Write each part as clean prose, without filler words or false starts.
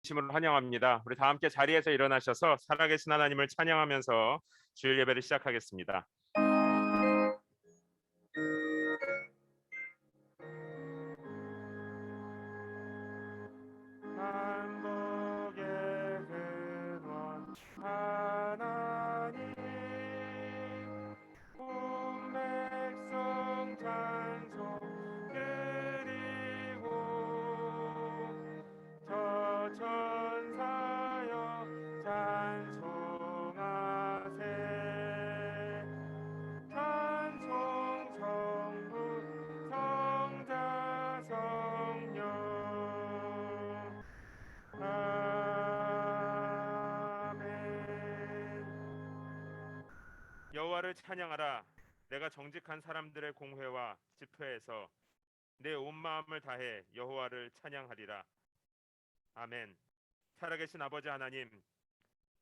진심으로 환영합니다. 우리 다 함께 자리에서 일어나셔서 살아계신 하나님을 찬양하면서 주일 예배를 시작하겠습니다. 만복의 근원 하나님, 온 백성 찬송 드리고, 저 천사여 찬송하세. 찬송 성부 성자 성령. 아멘. 여호와를 찬양하라. 내가 정직한 사람들의 공회와 집회에서 내 온 마음을 다해 여호와를 찬양하리라. 아멘. 살아계신 아버지 하나님,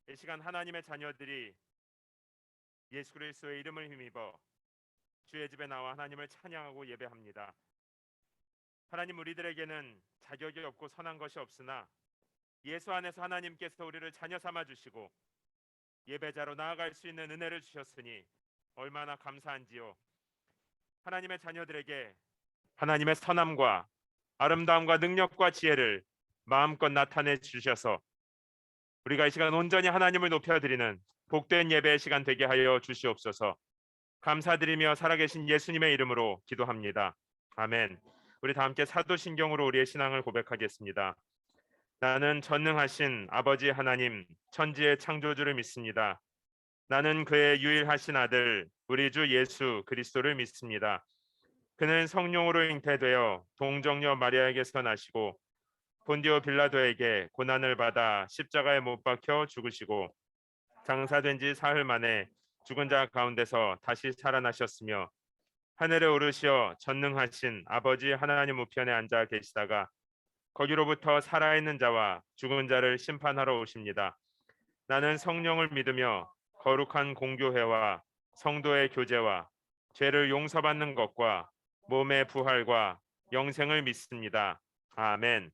이 시간 하나님의 자녀들이 예수 그리스도의 이름을 힘입어 주의 집에 나와 하나님을 찬양하고 예배합니다. 하나님, 우리들에게는 자격이 없고 선한 것이 없으나 예수 안에서 하나님께서 우리를 자녀 삼아 주시고 예배자로 나아갈 수 있는 은혜를 주셨으니 얼마나 감사한지요. 하나님의 자녀들에게 하나님의 선함과 아름다움과 능력과 지혜를 마음껏 나타내 주셔서 우리가 이 시간 온전히 하나님을 높여드리는 복된 예배의 시간 되게 하여 주시옵소서. 감사드리며 살아계신 예수님의 이름으로 기도합니다. 아멘. 우리 다 함께 사도신경으로 우리의 신앙을 고백하겠습니다. 나는 전능하신 아버지 하나님, 천지의 창조주를 믿습니다. 나는 그의 유일하신 아들 우리 주 예수 그리스도를 믿습니다. 그는 성령으로 잉태되어 동정녀 마리아에게서 나시고 본디오 빌라도에게 고난을 받아 십자가에 못 박혀 죽으시고 장사된 지 사흘 만에 죽은 자 가운데서 다시 살아나셨으며 하늘에 오르시어 전능하신 아버지 하나님 우편에 앉아 계시다가 거기로부터 살아있는 자와 죽은 자를 심판하러 오십니다. 나는 성령을 믿으며 거룩한 공교회와 성도의 교제와 죄를 용서받는 것과 몸의 부활과 영생을 믿습니다. 아멘.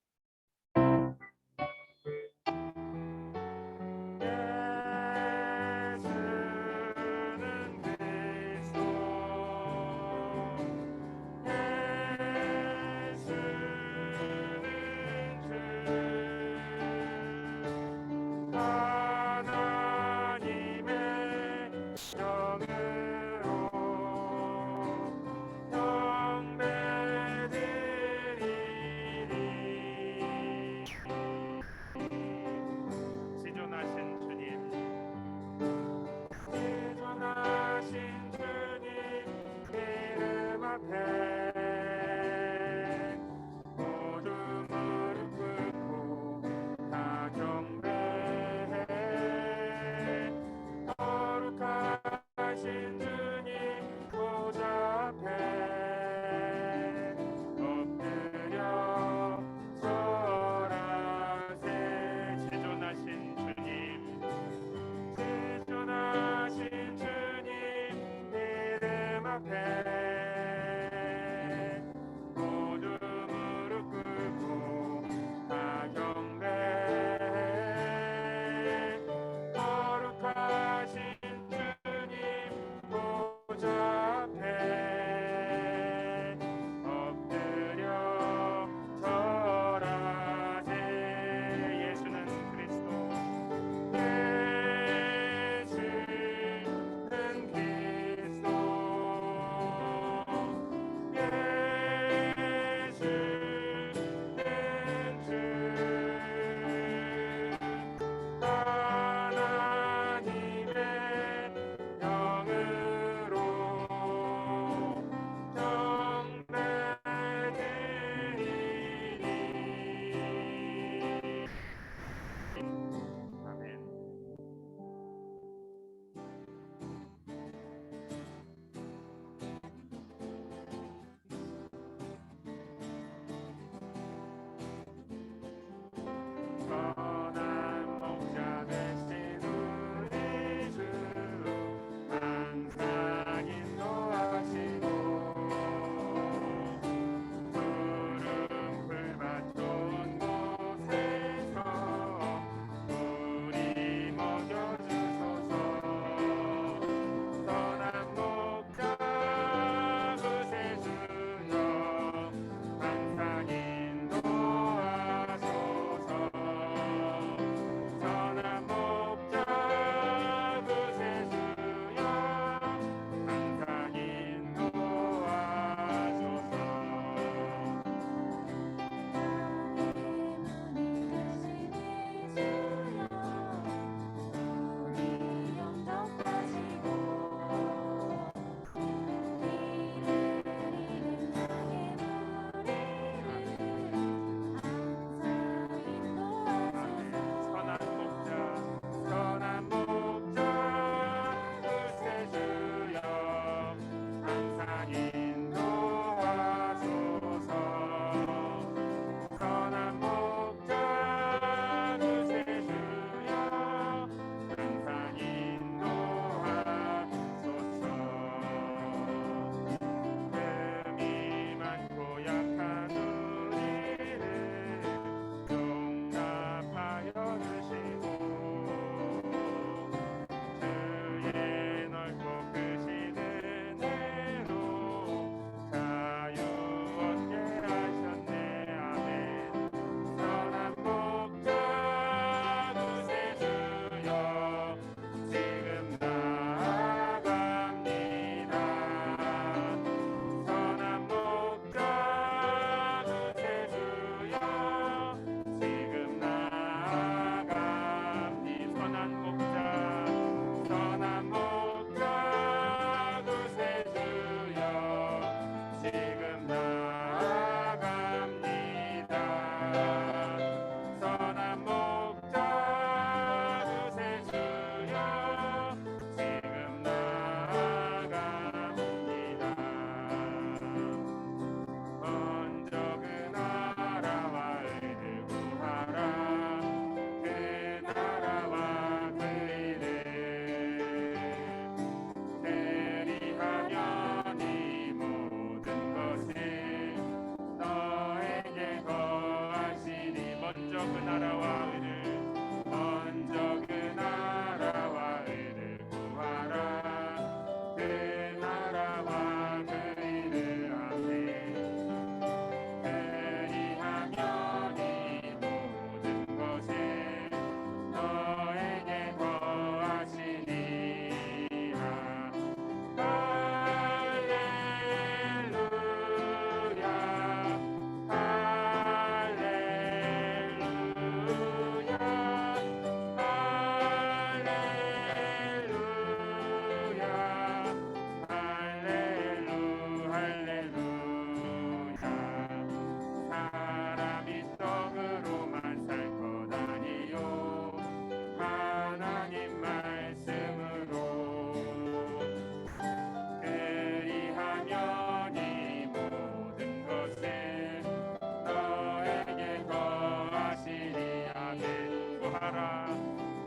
구하라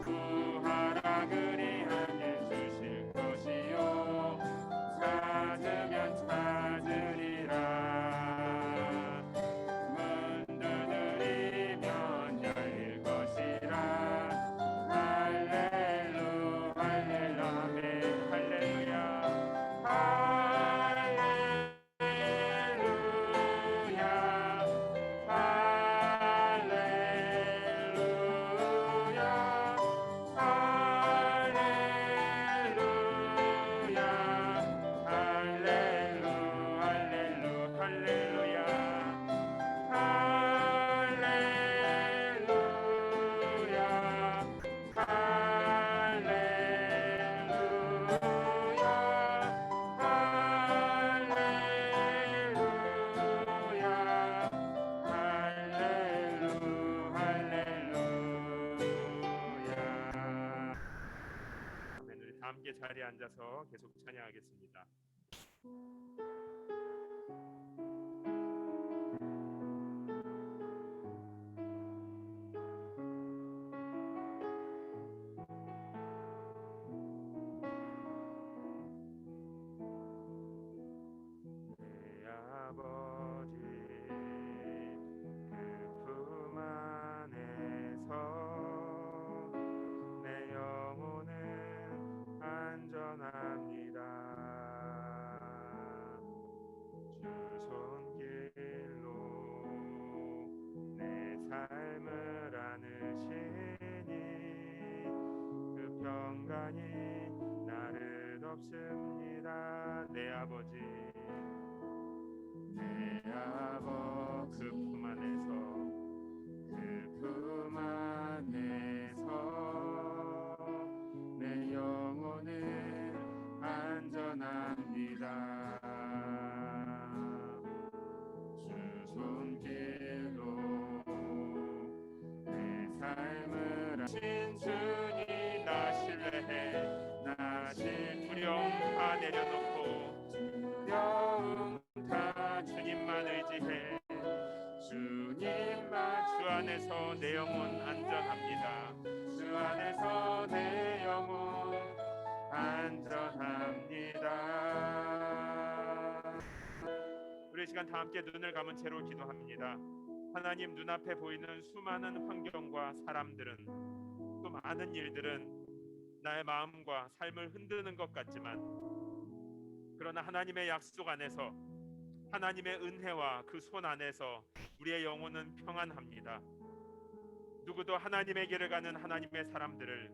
구하라 그리하면 주실 것이요 찾으면 찾으리라 문 두드리면 열릴 것이라 할렐루 할렐루 아멘 할렐루야 함께 자리에 앉아서 계속 찬양하겠습니다. 내 아버지 그 품 안에서 내 영혼은 안전합니다. 주 손길로 내 삶을 안으시니 그 평강이 나를 덮습니다. 내 아버지 그 품 안에서 그 품 안에서 내 영혼은 안전합니다. 주 손길로 내 삶을 하신 주님 나 신뢰해 나 두려움 다 내려놓고 두려움 다 주님만 의지해 주님만 주 안에서 내 영혼 안전합니다. 주 안에서 내 영혼 안전합니다. 우리 시간 다 함께 눈을 감은 채로 기도합니다. 하나님 눈앞에 보이는 수많은 환경과 사람들은 또 많은 일들은 나의 마음과 삶을 흔드는 것 같지만 그러나 하나님의 약속 안에서 하나님의 은혜와 그 손 안에서 우리의 영혼은 평안합니다. 누구도 하나님의 길을 가는 하나님의 사람들을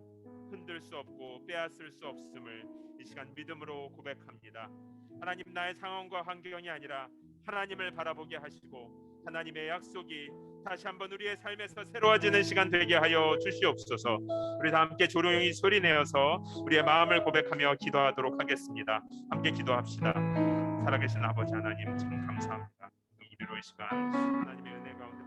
흔들 수 없고 빼앗을 수 없음을 이 시간 믿음으로 고백합니다. 하나님 나의 상황과 환경이 아니라 하나님을 바라보게 하시고 하나님의 약속이 다시 한번 우리의 삶에서 새로워지는 시간 되게 하여 주시옵소서. 우리 다 함께 조용히 소리내어서 우리의 마음을 고백하며 기도하도록 하겠습니다. 함께 기도합시다. 살아계신 아버지 하나님 참 감사합니다. 우리로 이 시간 하나님의 은혜 가운데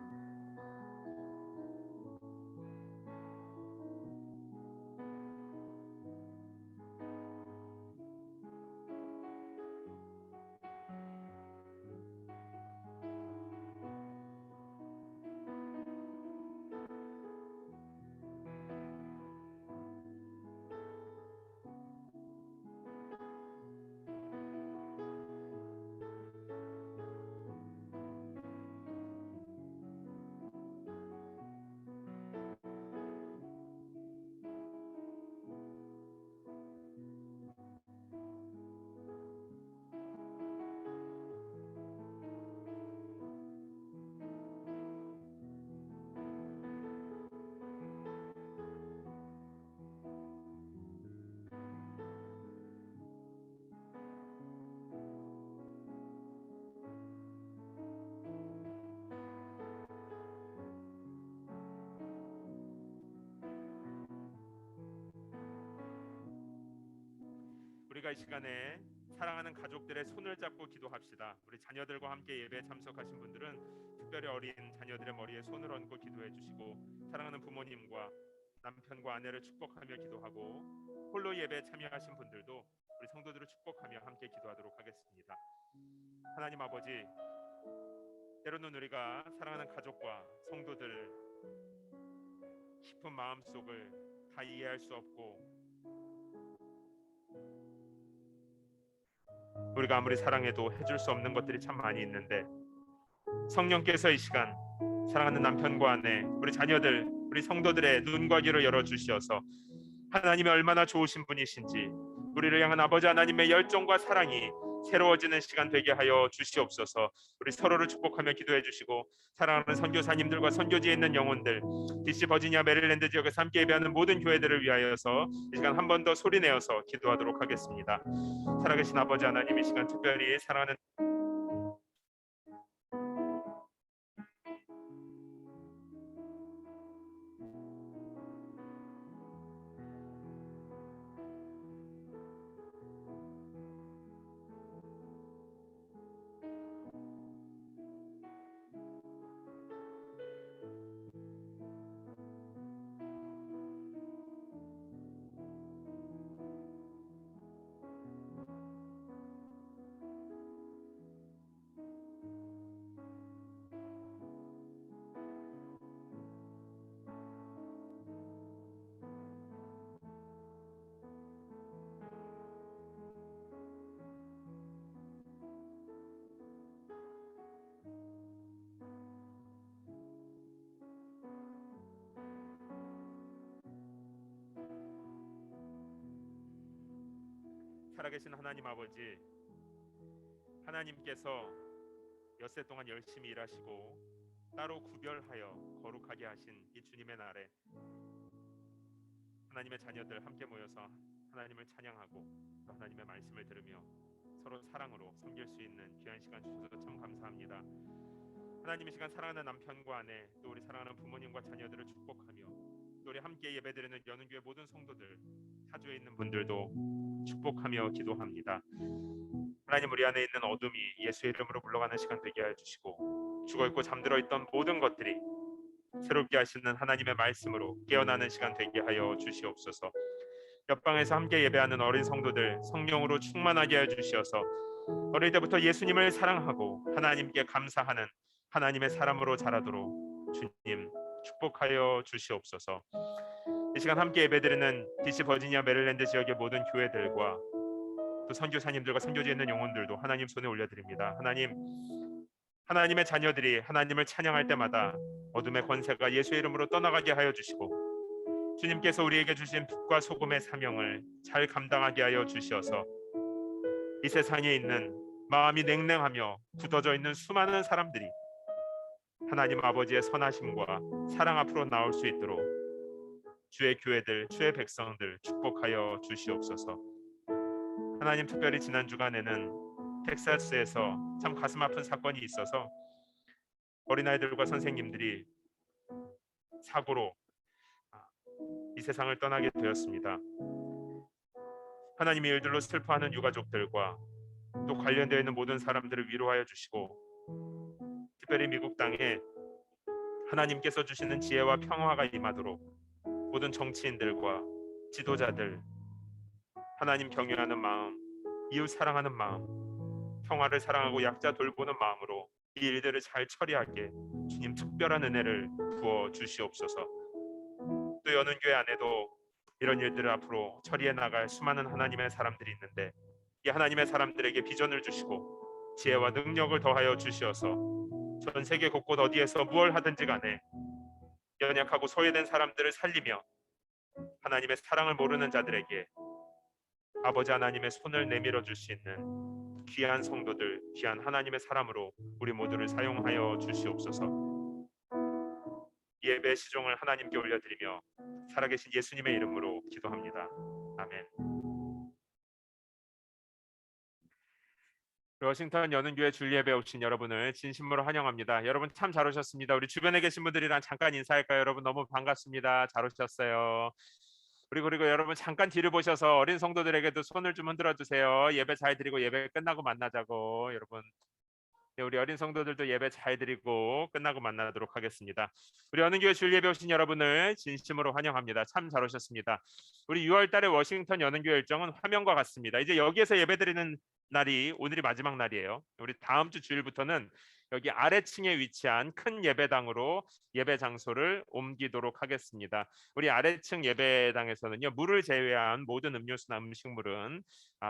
우리가 이 시간에 사랑하는 가족들의 손을 잡고 기도합시다. 우리 자녀들과 함께 예배에 참석하신 분들은 특별히 어린 자녀들의 머리에 손을 얹고 기도해 주시고 사랑하는 부모님과 남편과 아내를 축복하며 기도하고 홀로 예배에 참여하신 분들도 우리 성도들을 축복하며 함께 기도하도록 하겠습니다. 하나님 아버지, 때로는 우리가 사랑하는 가족과 성도들 깊은 마음속을 다 이해할 수 없고 우리가 아무리 사랑해도 해줄 수 없는 것들이 참 많이 있는데 성령께서 이 시간 사랑하는 남편과 아내, 우리 자녀들, 우리 성도들의 눈과 귀를 열어주시어서 하나님이 얼마나 좋으신 분이신지 우리를 향한 아버지 하나님의 열정과 사랑이 새로워지는 시간 되게 하여 주시옵소서. 우리 서로를 축복하며 기도해 주시고 사랑하는 선교사님들과 선교지에 있는 영혼들, DC 버지니아 메릴랜드 지역에서 함께 예배하는 모든 교회들을 위하여서 이 시간 한 번 더 소리내어서 기도하도록 하겠습니다. 살아계신 아버지 하나님, 이 시간 특별히 사랑하는 살아계신 하나님 아버지, 하나님께서 엿새 동안 열심히 일하시고 따로 구별하여 거룩하게 하신 이 주님의 날에 하나님의 자녀들 함께 모여서 하나님을 찬양하고 또 하나님의 말씀을 들으며 서로 사랑으로 섬길 수 있는 귀한 시간 주셔서 참 감사합니다. 하나님, 이 시간 사랑하는 남편과 아내, 또 우리 사랑하는 부모님과 자녀들을 축복하며 또 우리 함께 예배드리는 연은교회 모든 성도들, 타주에 있는 분들도 축복하며 기도합니다. 하나님, 우리 안에 있는 어둠이 예수의 이름으로 물러가는 시간 되게 해주시고 죽어있고 잠들어 있던 모든 것들이 새롭게 하시는 하나님의 말씀으로 깨어나는 시간 되게 하여 주시옵소서. 옆방에서 함께 예배하는 어린 성도들 성령으로 충만하게 해 주시어서 어릴 때부터 예수님을 사랑하고 하나님께 감사하는 하나님의 사람으로 자라도록 주님 축복하여 주시옵소서. 이 시간 함께 예배드리는 DC 버지니아 메릴랜드 지역의 모든 교회들과 또 선교사님들과 선교지에 있는 영혼들도 하나님 손에 올려드립니다. 하나님, 하나님의 자녀들이 하나님을 찬양할 때마다 어둠의 권세가 예수의 이름으로 떠나가게 하여 주시고 주님께서 우리에게 주신 빛과 소금의 사명을 잘 감당하게 하여 주시어서 이 세상에 있는 마음이 냉랭하며 굳어져 있는 수많은 사람들이 하나님 아버지의 선하심과 사랑 앞으로 나올 수 있도록 주의 교회들, 주의 백성들 축복하여 주시옵소서. 하나님, 특별히 지난 주간에는 텍사스에서 참 가슴 아픈 사건이 있어서 어린아이들과 선생님들이 사고로 이 세상을 떠나게 되었습니다. 하나님의 일들로 슬퍼하는 유가족들과 또 관련되어 있는 모든 사람들을 위로하여 주시고 특별히 미국 땅에 하나님께서 주시는 지혜와 평화가 임하도록 모든 정치인들과 지도자들 하나님 경외하는 마음, 이웃 사랑하는 마음, 평화를 사랑하고 약자 돌보는 마음으로 이 일들을 잘 처리하게 주님 특별한 은혜를 부어 주시옵소서. 또 연은교회 안에도 이런 일들을 앞으로 처리해 나갈 수많은 하나님의 사람들이 있는데 이 하나님의 사람들에게 비전을 주시고 지혜와 능력을 더하여 주시어서 전 세계 곳곳 어디에서 무엇을 하든지 간에 연약하고 소외된 사람들을 살리며 하나님의 사랑을 모르는 자들에게 아버지 하나님의 손을 내밀어 줄 수 있는 귀한 성도들, 귀한 하나님의 사람으로 우리 모두를 사용하여 주시옵소서. 예배 시종을 하나님께 올려드리며 살아계신 예수님의 이름으로 기도합니다. 아멘. 워싱턴 연은교회 줄예배 오신 여러분을 진심으로 환영합니다. 여러분 참 잘 오셨습니다. 우리 주변에 계신 분들이랑 잠깐 인사할까요? 여러분 너무 반갑습니다. 잘 오셨어요. 그리고 여러분 잠깐 뒤를 보셔서 어린 성도들에게도 손을 좀 흔들어 주세요. 예배 잘 드리고 예배 끝나고 만나자고. 여러분, 네, 우리 어린 성도들도 예배 잘 드리고 끝나고 만나도록 하겠습니다. 우리 연은교회 줄예배 오신 여러분을 진심으로 환영합니다. 참 잘 오셨습니다. 우리 6월 달에 워싱턴 연은교회 일정은 화면과 같습니다. 이제 여기에서 예배 드리는 날이 오늘이 마지막 날이에요. 우리 다음 주 주일부터는 여기 아래층에 위치한 큰 예배당으로 예배 장소를 옮기도록 하겠습니다. 우리 아래층 예배당에서는요, 물을 제외한 모든 음료수나 음식물은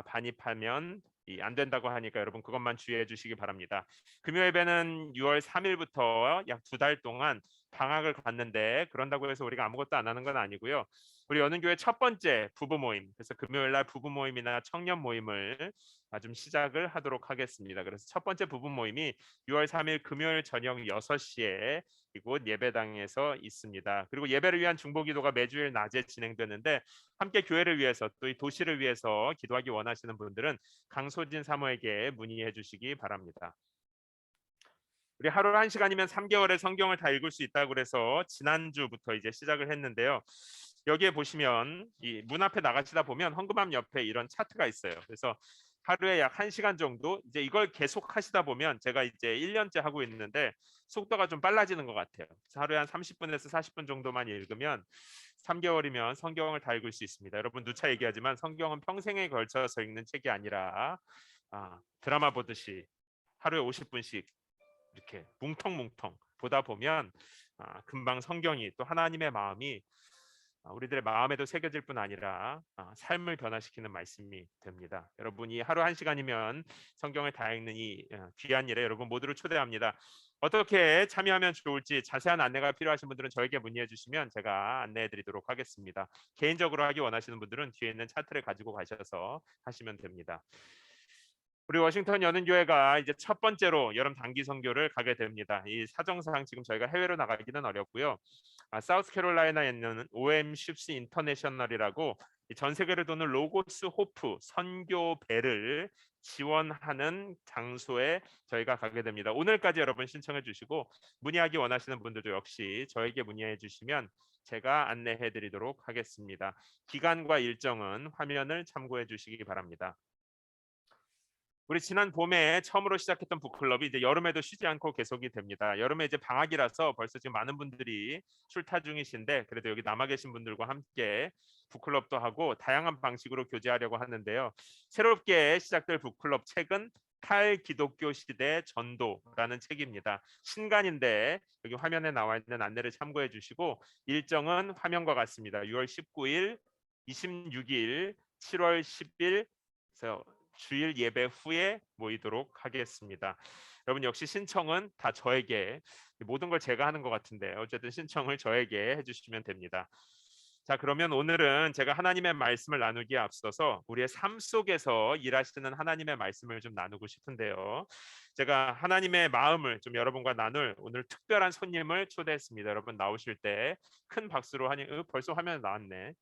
반입하면 안 된다고 하니까 여러분 그것만 주의해 주시기 바랍니다. 금요 예배는 6월 3일부터 약 2달 동안 방학을 갖는데, 그런다고 해서 우리가 아무것도 안 하는 건 아니고요. 우리 연은교회 첫 번째 부부 모임, 그래서 금요일 날 부부 모임이나 청년 모임을 좀 시작을 하도록 하겠습니다. 그래서 첫 번째 부부 모임이 6월 3일 금요일 저녁 6시에 이곳 예배당에서 있습니다. 그리고 예배를 위한 중보기도가 매주일 낮에 진행되는데, 함께 교회를 위해서 또 이 도시를 위해서 기도하기 원하시는 분들은 강소진 사모에게 문의해 주시기 바랍니다. 우리 하루 1시간이면 3개월의 성경을 다 읽을 수 있다고 그래서 지난주부터 이제 시작을 했는데요. 여기에 보시면 이 문 앞에 나가시다 보면 헌금함 옆에 이런 차트가 있어요. 그래서 하루에 약 1시간 정도, 이제 이걸 계속 하시다 보면, 제가 이제 1년째 하고 있는데 속도가 좀 빨라지는 것 같아요. 그래서 하루에 한 30분에서 40분 정도만 읽으면 3개월이면 성경을 다 읽을 수 있습니다. 여러분 누차 얘기하지만 성경은 평생에 걸쳐서 읽는 책이 아니라 드라마 보듯이 하루에 50분씩 이렇게 뭉텅뭉텅 보다 보면 금방 성경이, 또 하나님의 마음이 우리들의 마음에도 새겨질 뿐 아니라 삶을 변화시키는 말씀이 됩니다. 여러분이 하루 1시간이면 성경을 다 읽는 이 귀한 일에 여러분 모두를 초대합니다. 어떻게 참여하면 좋을지 자세한 안내가 필요하신 분들은 저에게 문의해 주시면 제가 안내해 드리도록 하겠습니다. 개인적으로 하기 원하시는 분들은 뒤에 있는 차트를 가지고 가셔서 하시면 됩니다. 우리 워싱턴 연은교회가 이제 첫 번째로 여름 단기 선교를 가게 됩니다. 이 사정상 지금 저희가 해외로 나가기는 어렵고요. 사우스캐롤라이나에 있는 OM 쉽스 인터내셔널이라고 전 세계를 도는 로고스 호프 선교배를 지원하는 장소에 저희가 가게 됩니다. 오늘까지 여러분 신청해 주시고, 문의하기 원하시는 분들도 역시 저에게 문의해 주시면 제가 안내해 드리도록 하겠습니다. 기간과 일정은 화면을 참고해 주시기 바랍니다. 우리 지난 봄에 처음으로 시작했던 북클럽이 이제 여름에도 쉬지 않고 계속이 됩니다. 여름에 이제 방학이라서 벌써 지금 많은 분들이 출타 중이신데, 그래도 여기 남아 계신 분들과 함께 북클럽도 하고 다양한 방식으로 교제하려고 하는데요. 새롭게 시작될 북클럽 책은 탈기독교 시대 전도라는 책입니다. 신간인데 여기 화면에 나와 있는 안내를 참고해 주시고, 일정은 화면과 같습니다. 6월 19일, 26일, 7월 10일, 그래서 주일 예배 후에 모이도록 하겠습니다. 여러분 역시 신청은 다 저에게, 모든 걸 제가 하는 것 같은데 어쨌든 신청을 저에게 해주시면 됩니다. 자, 그러면 오늘은 제가 하나님의 말씀을 나누기에 앞서서 우리의 삶 속에서 일하시는 하나님의 말씀을 좀 나누고 싶은데요. 제가 하나님의 마음을 좀 여러분과 나눌 오늘 특별한 손님을 초대했습니다. 여러분 나오실 때 큰 박수로 벌써 화면에 나왔네.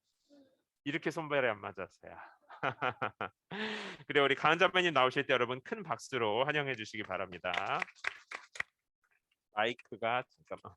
이렇게 손발이 안 맞았어요. 그래, 우리 가은자매님 나오실 때 여러분 큰 박수로 환영해 주시기 바랍니다. 마이크가 잠깐만.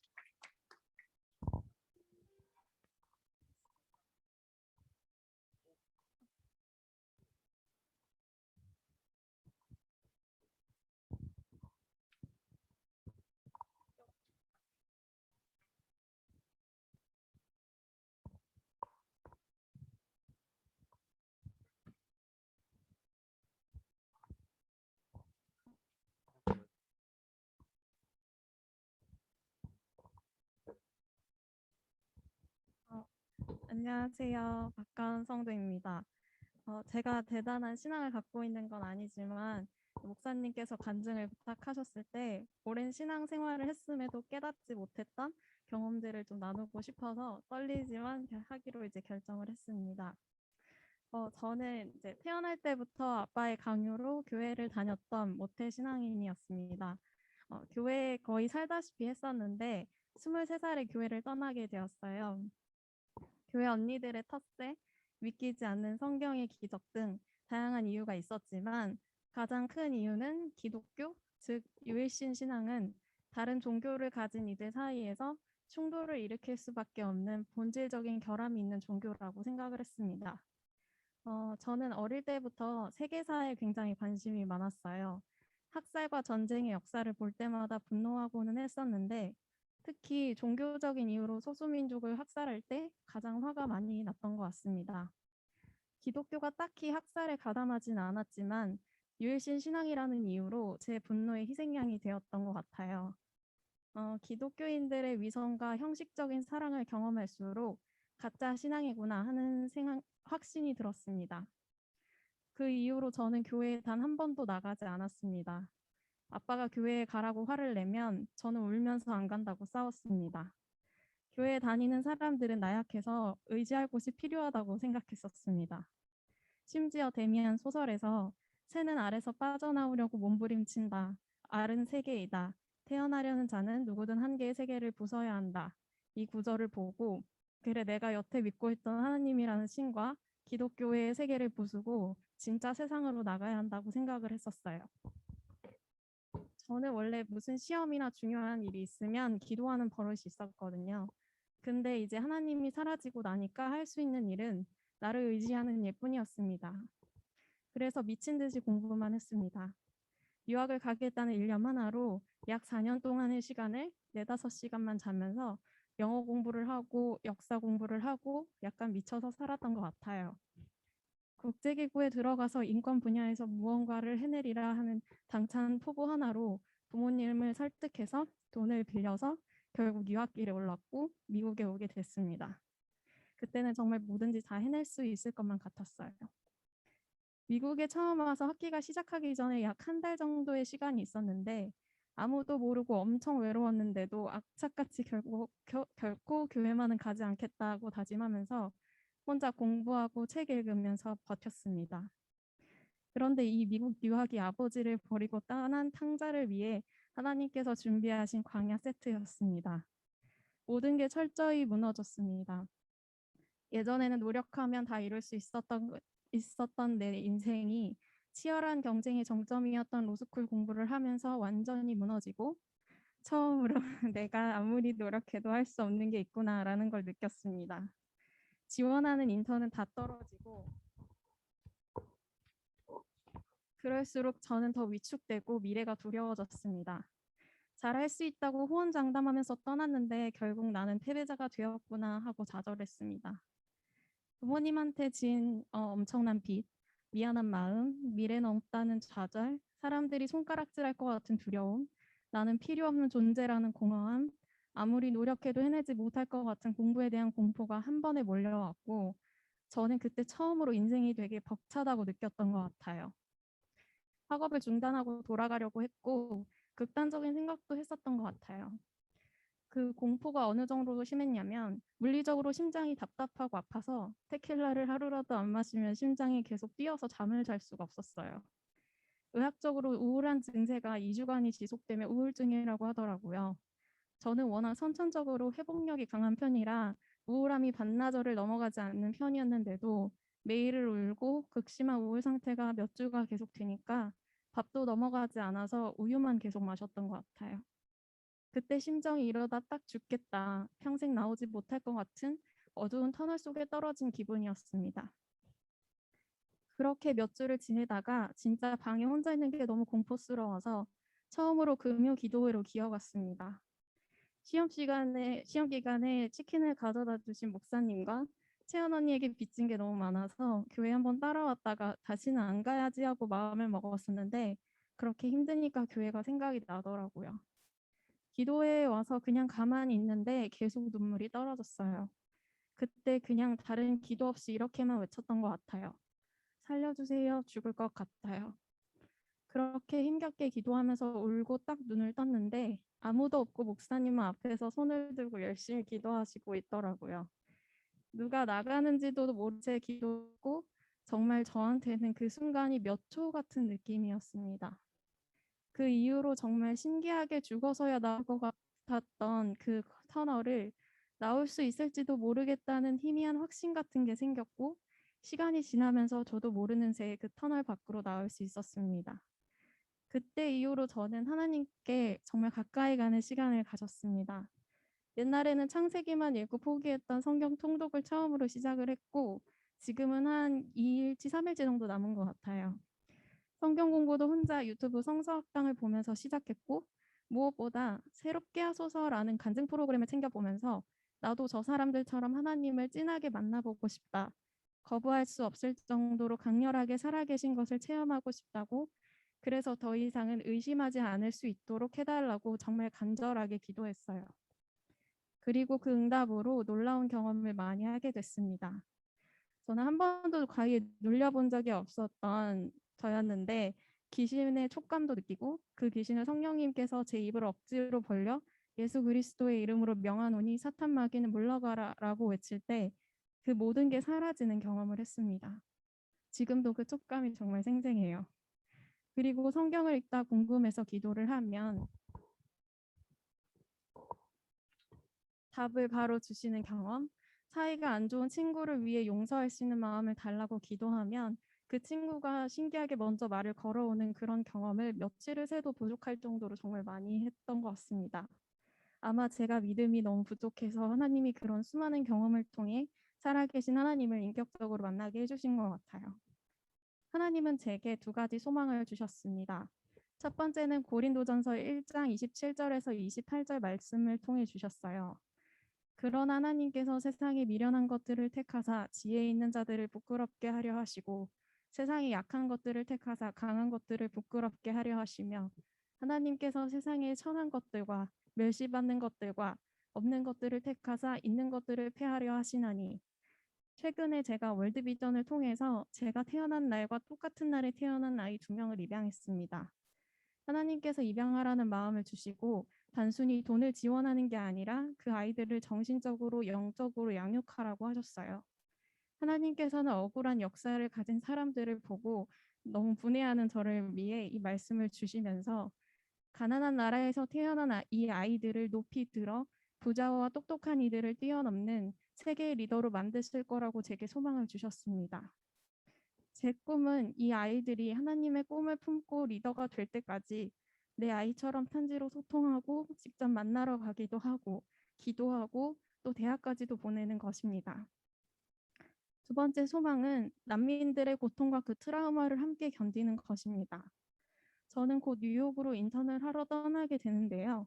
안녕하세요. 박가은 성도입니다. 제가 대단한 신앙을 갖고 있는 건 아니지만 목사님께서 간증을 부탁하셨을 때 오랜 신앙 생활을 했음에도 깨닫지 못했던 경험들을 좀 나누고 싶어서 떨리지만 하기로 이제 결정을 했습니다. 저는 이제 태어날 때부터 아빠의 강요로 교회를 다녔던 모태 신앙인이었습니다. 교회에 거의 살다시피 했었는데 23살에 교회를 떠나게 되었어요. 교회 언니들의 텃세, 믿기지 않는 성경의 기적 등 다양한 이유가 있었지만 가장 큰 이유는 기독교, 즉 유일신 신앙은 다른 종교를 가진 이들 사이에서 충돌을 일으킬 수밖에 없는 본질적인 결함이 있는 종교라고 생각을 했습니다. 저는 어릴 때부터 세계사에 굉장히 관심이 많았어요. 학살과 전쟁의 역사를 볼 때마다 분노하고는 했었는데 특히 종교적인 이유로 소수민족을 학살할 때 가장 화가 많이 났던 것 같습니다. 기독교가 딱히 학살에 가담하진 않았지만 유일신 신앙이라는 이유로 제 분노의 희생양이 되었던 것 같아요. 기독교인들의 위선과 형식적인 사랑을 경험할수록 가짜 신앙이구나 하는 확신이 들었습니다. 그 이후로 저는 교회에 단 한 번도 나가지 않았습니다. 아빠가 교회에 가라고 화를 내면 저는 울면서 안 간다고 싸웠습니다. 교회에 다니는 사람들은 나약해서 의지할 곳이 필요하다고 생각했었습니다. 심지어 데미안 소설에서 새는 알에서 빠져나오려고 몸부림친다. 알은 세계이다. 태어나려는 자는 누구든 한 개의 세계를 부숴야 한다. 이 구절을 보고 그래 내가 여태 믿고 있던 하나님이라는 신과 기독교의 세계를 부수고 진짜 세상으로 나가야 한다고 생각을 했었어요. 저는 원래 무슨 시험이나 중요한 일이 있으면 기도하는 버릇이 있었거든요. 근데 이제 하나님이 사라지고 나니까 할 수 있는 일은 나를 의지하는 일뿐이었습니다. 그래서 미친 듯이 공부만 했습니다. 유학을 가겠다는 일념 하나로 약 4년 동안의 시간을 4~5시간만 자면서 영어 공부를 하고 역사 공부를 하고 약간 미쳐서 살았던 것 같아요. 국제기구에 들어가서 인권 분야에서 무언가를 해내리라 하는 당찬 포부 하나로 부모님을 설득해서 돈을 빌려서 결국 유학길에 올랐고 미국에 오게 됐습니다. 그때는 정말 뭐든지 다 해낼 수 있을 것만 같았어요. 미국에 처음 와서 학기가 시작하기 전에 약 한 달 정도의 시간이 있었는데 아무도 모르고 엄청 외로웠는데도 악착같이 결코 교회만은 가지 않겠다고 다짐하면서 혼자 공부하고 책 읽으면서 버텼습니다. 그런데 이 미국 유학이 아버지를 버리고 떠난 탕자를 위해 하나님께서 준비하신 광야 세트였습니다. 모든 게 철저히 무너졌습니다. 예전에는 노력하면 다 이룰 수 있었던 내 인생이 치열한 경쟁의 정점이었던 로스쿨 공부를 하면서 완전히 무너지고 처음으로 내가 아무리 노력해도 할 수 없는 게 있구나라는 걸 느꼈습니다. 지원하는 인턴은 다 떨어지고 그럴수록 저는 더 위축되고 미래가 두려워졌습니다. 잘할 수 있다고 호언장담하면서 떠났는데 결국 나는 패배자가 되었구나 하고 좌절했습니다. 부모님한테 진 엄청난 빚, 미안한 마음, 미래는 없다는 좌절, 사람들이 손가락질할 것 같은 두려움, 나는 필요 없는 존재라는 공허함, 아무리 노력해도 해내지 못할 것 같은 공부에 대한 공포가 한 번에 몰려왔고 저는 그때 처음으로 인생이 되게 벅차다고 느꼈던 것 같아요. 학업을 중단하고 돌아가려고 했고 극단적인 생각도 했었던 것 같아요. 그 공포가 어느 정도로 심했냐면 물리적으로 심장이 답답하고 아파서 테킬라를 하루라도 안 마시면 심장이 계속 뛰어서 잠을 잘 수가 없었어요. 의학적으로 우울한 증세가 2주간이 지속되면 우울증이라고 하더라고요. 저는 워낙 선천적으로 회복력이 강한 편이라 우울함이 반나절을 넘어가지 않는 편이었는데도 매일을 울고 극심한 우울 상태가 몇 주가 계속되니까 밥도 넘어가지 않아서 우유만 계속 마셨던 것 같아요. 그때 심정이 이러다 딱 죽겠다, 평생 나오지 못할 것 같은 어두운 터널 속에 떨어진 기분이었습니다. 그렇게 몇 주를 지내다가 진짜 방에 혼자 있는 게 너무 공포스러워서 처음으로 금요 기도회로 기어갔습니다. 시험 기간에 치킨을 가져다 주신 목사님과 채연 언니에게 빚진 게 너무 많아서 교회 한번 따라왔다가 다시는 안 가야지 하고 마음을 먹었었는데 그렇게 힘드니까 교회가 생각이 나더라고요. 기도회에 와서 그냥 가만히 있는데 계속 눈물이 떨어졌어요. 그때 그냥 다른 기도 없이 이렇게만 외쳤던 것 같아요. 살려주세요. 죽을 것 같아요. 그렇게 힘겹게 기도하면서 울고 딱 눈을 떴는데 아무도 없고 목사님은 앞에서 손을 들고 열심히 기도하시고 있더라고요. 누가 나가는지도 모른 채 기도했고 정말 저한테는 그 순간이 몇 초 같은 느낌이었습니다. 그 이후로 정말 신기하게 죽어서야 나올 것 같았던 그 터널을 나올 수 있을지도 모르겠다는 희미한 확신 같은 게 생겼고 시간이 지나면서 저도 모르는 새에 그 터널 밖으로 나올 수 있었습니다. 그때 이후로 저는 하나님께 정말 가까이 가는 시간을 가졌습니다. 옛날에는 창세기만 읽고 포기했던 성경 통독을 처음으로 시작을 했고 지금은 한 2일치, 3일치 정도 남은 것 같아요. 성경 공부도 혼자 유튜브 성서학당을 보면서 시작했고 무엇보다 새롭게 하소서라는 간증 프로그램을 챙겨보면서 나도 저 사람들처럼 하나님을 진하게 만나보고 싶다. 거부할 수 없을 정도로 강렬하게 살아계신 것을 체험하고 싶다고 그래서 더 이상은 의심하지 않을 수 있도록 해달라고 정말 간절하게 기도했어요. 그리고 그 응답으로 놀라운 경험을 많이 하게 됐습니다. 저는 한 번도 과거에 눌려본 적이 없었던 저였는데 귀신의 촉감도 느끼고 그 귀신을 성령님께서 제 입을 억지로 벌려 예수 그리스도의 이름으로 명하노니 사탄 마귀는 물러가라라고 외칠 때 그 모든 게 사라지는 경험을 했습니다. 지금도 그 촉감이 정말 생생해요. 그리고 성경을 읽다 궁금해서 기도를 하면 답을 바로 주시는 경험, 사이가 안 좋은 친구를 위해 용서할 수 있는 마음을 달라고 기도하면 그 친구가 신기하게 먼저 말을 걸어오는 그런 경험을 며칠을 새도 부족할 정도로 정말 많이 했던 것 같습니다. 아마 제가 믿음이 너무 부족해서 하나님이 그런 수많은 경험을 통해 살아계신 하나님을 인격적으로 만나게 해주신 것 같아요. 하나님은 제게 두 가지 소망을 주셨습니다. 첫 번째는 고린도전서 1장 27절에서 28절 말씀을 통해 주셨어요. 그러나 하나님께서 세상에 미련한 것들을 택하사 지혜 있는 자들을 부끄럽게 하려 하시고 세상에 약한 것들을 택하사 강한 것들을 부끄럽게 하려 하시며 하나님께서 세상에 천한 것들과 멸시받는 것들과 없는 것들을 택하사 있는 것들을 폐하려 하시나니 최근에 제가 월드비전을 통해서 제가 태어난 날과 똑같은 날에 태어난 아이 2명을 입양했습니다. 하나님께서 입양하라는 마음을 주시고 단순히 돈을 지원하는 게 아니라 그 아이들을 정신적으로 영적으로 양육하라고 하셨어요. 하나님께서는 억울한 역사를 가진 사람들을 보고 너무 분해하는 저를 위해 이 말씀을 주시면서 가난한 나라에서 태어난 이 아이들을 높이 들어 부자와 똑똑한 이들을 뛰어넘는 세계의 리더로 만드실 거라고 제게 소망을 주셨습니다. 제 꿈은 이 아이들이 하나님의 꿈을 품고 리더가 될 때까지 내 아이처럼 편지로 소통하고 직접 만나러 가기도 하고 기도하고 또 대학까지도 보내는 것입니다. 두 번째 소망은 난민들의 고통과 그 트라우마를 함께 견디는 것입니다. 저는 곧 뉴욕으로 인턴을 하러 떠나게 되는데요.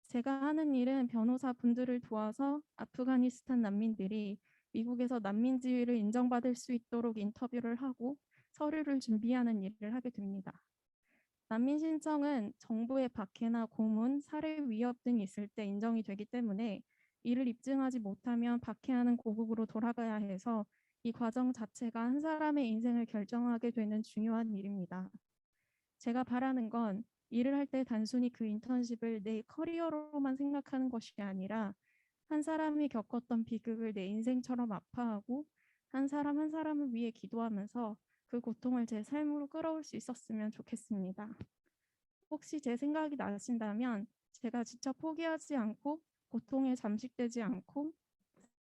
제가 하는 일은 변호사 분들을 도와서 아프가니스탄 난민들이 미국에서 난민 지위를 인정받을 수 있도록 인터뷰를 하고 서류를 준비하는 일을 하게 됩니다. 난민 신청은 정부의 박해나 고문, 살해 위협 등이 있을 때 인정이 되기 때문에 이를 입증하지 못하면 박해하는 고국으로 돌아가야 해서 이 과정 자체가 한 사람의 인생을 결정하게 되는 중요한 일입니다. 제가 바라는 건 일을 할 때 단순히 그 인턴십을 내 커리어로만 생각하는 것이 아니라 한 사람이 겪었던 비극을 내 인생처럼 아파하고 한 사람 한 사람을 위해 기도하면서 그 고통을 제 삶으로 끌어올 수 있었으면 좋겠습니다. 혹시 제 생각이 나신다면 제가 지쳐 포기하지 않고 고통에 잠식되지 않고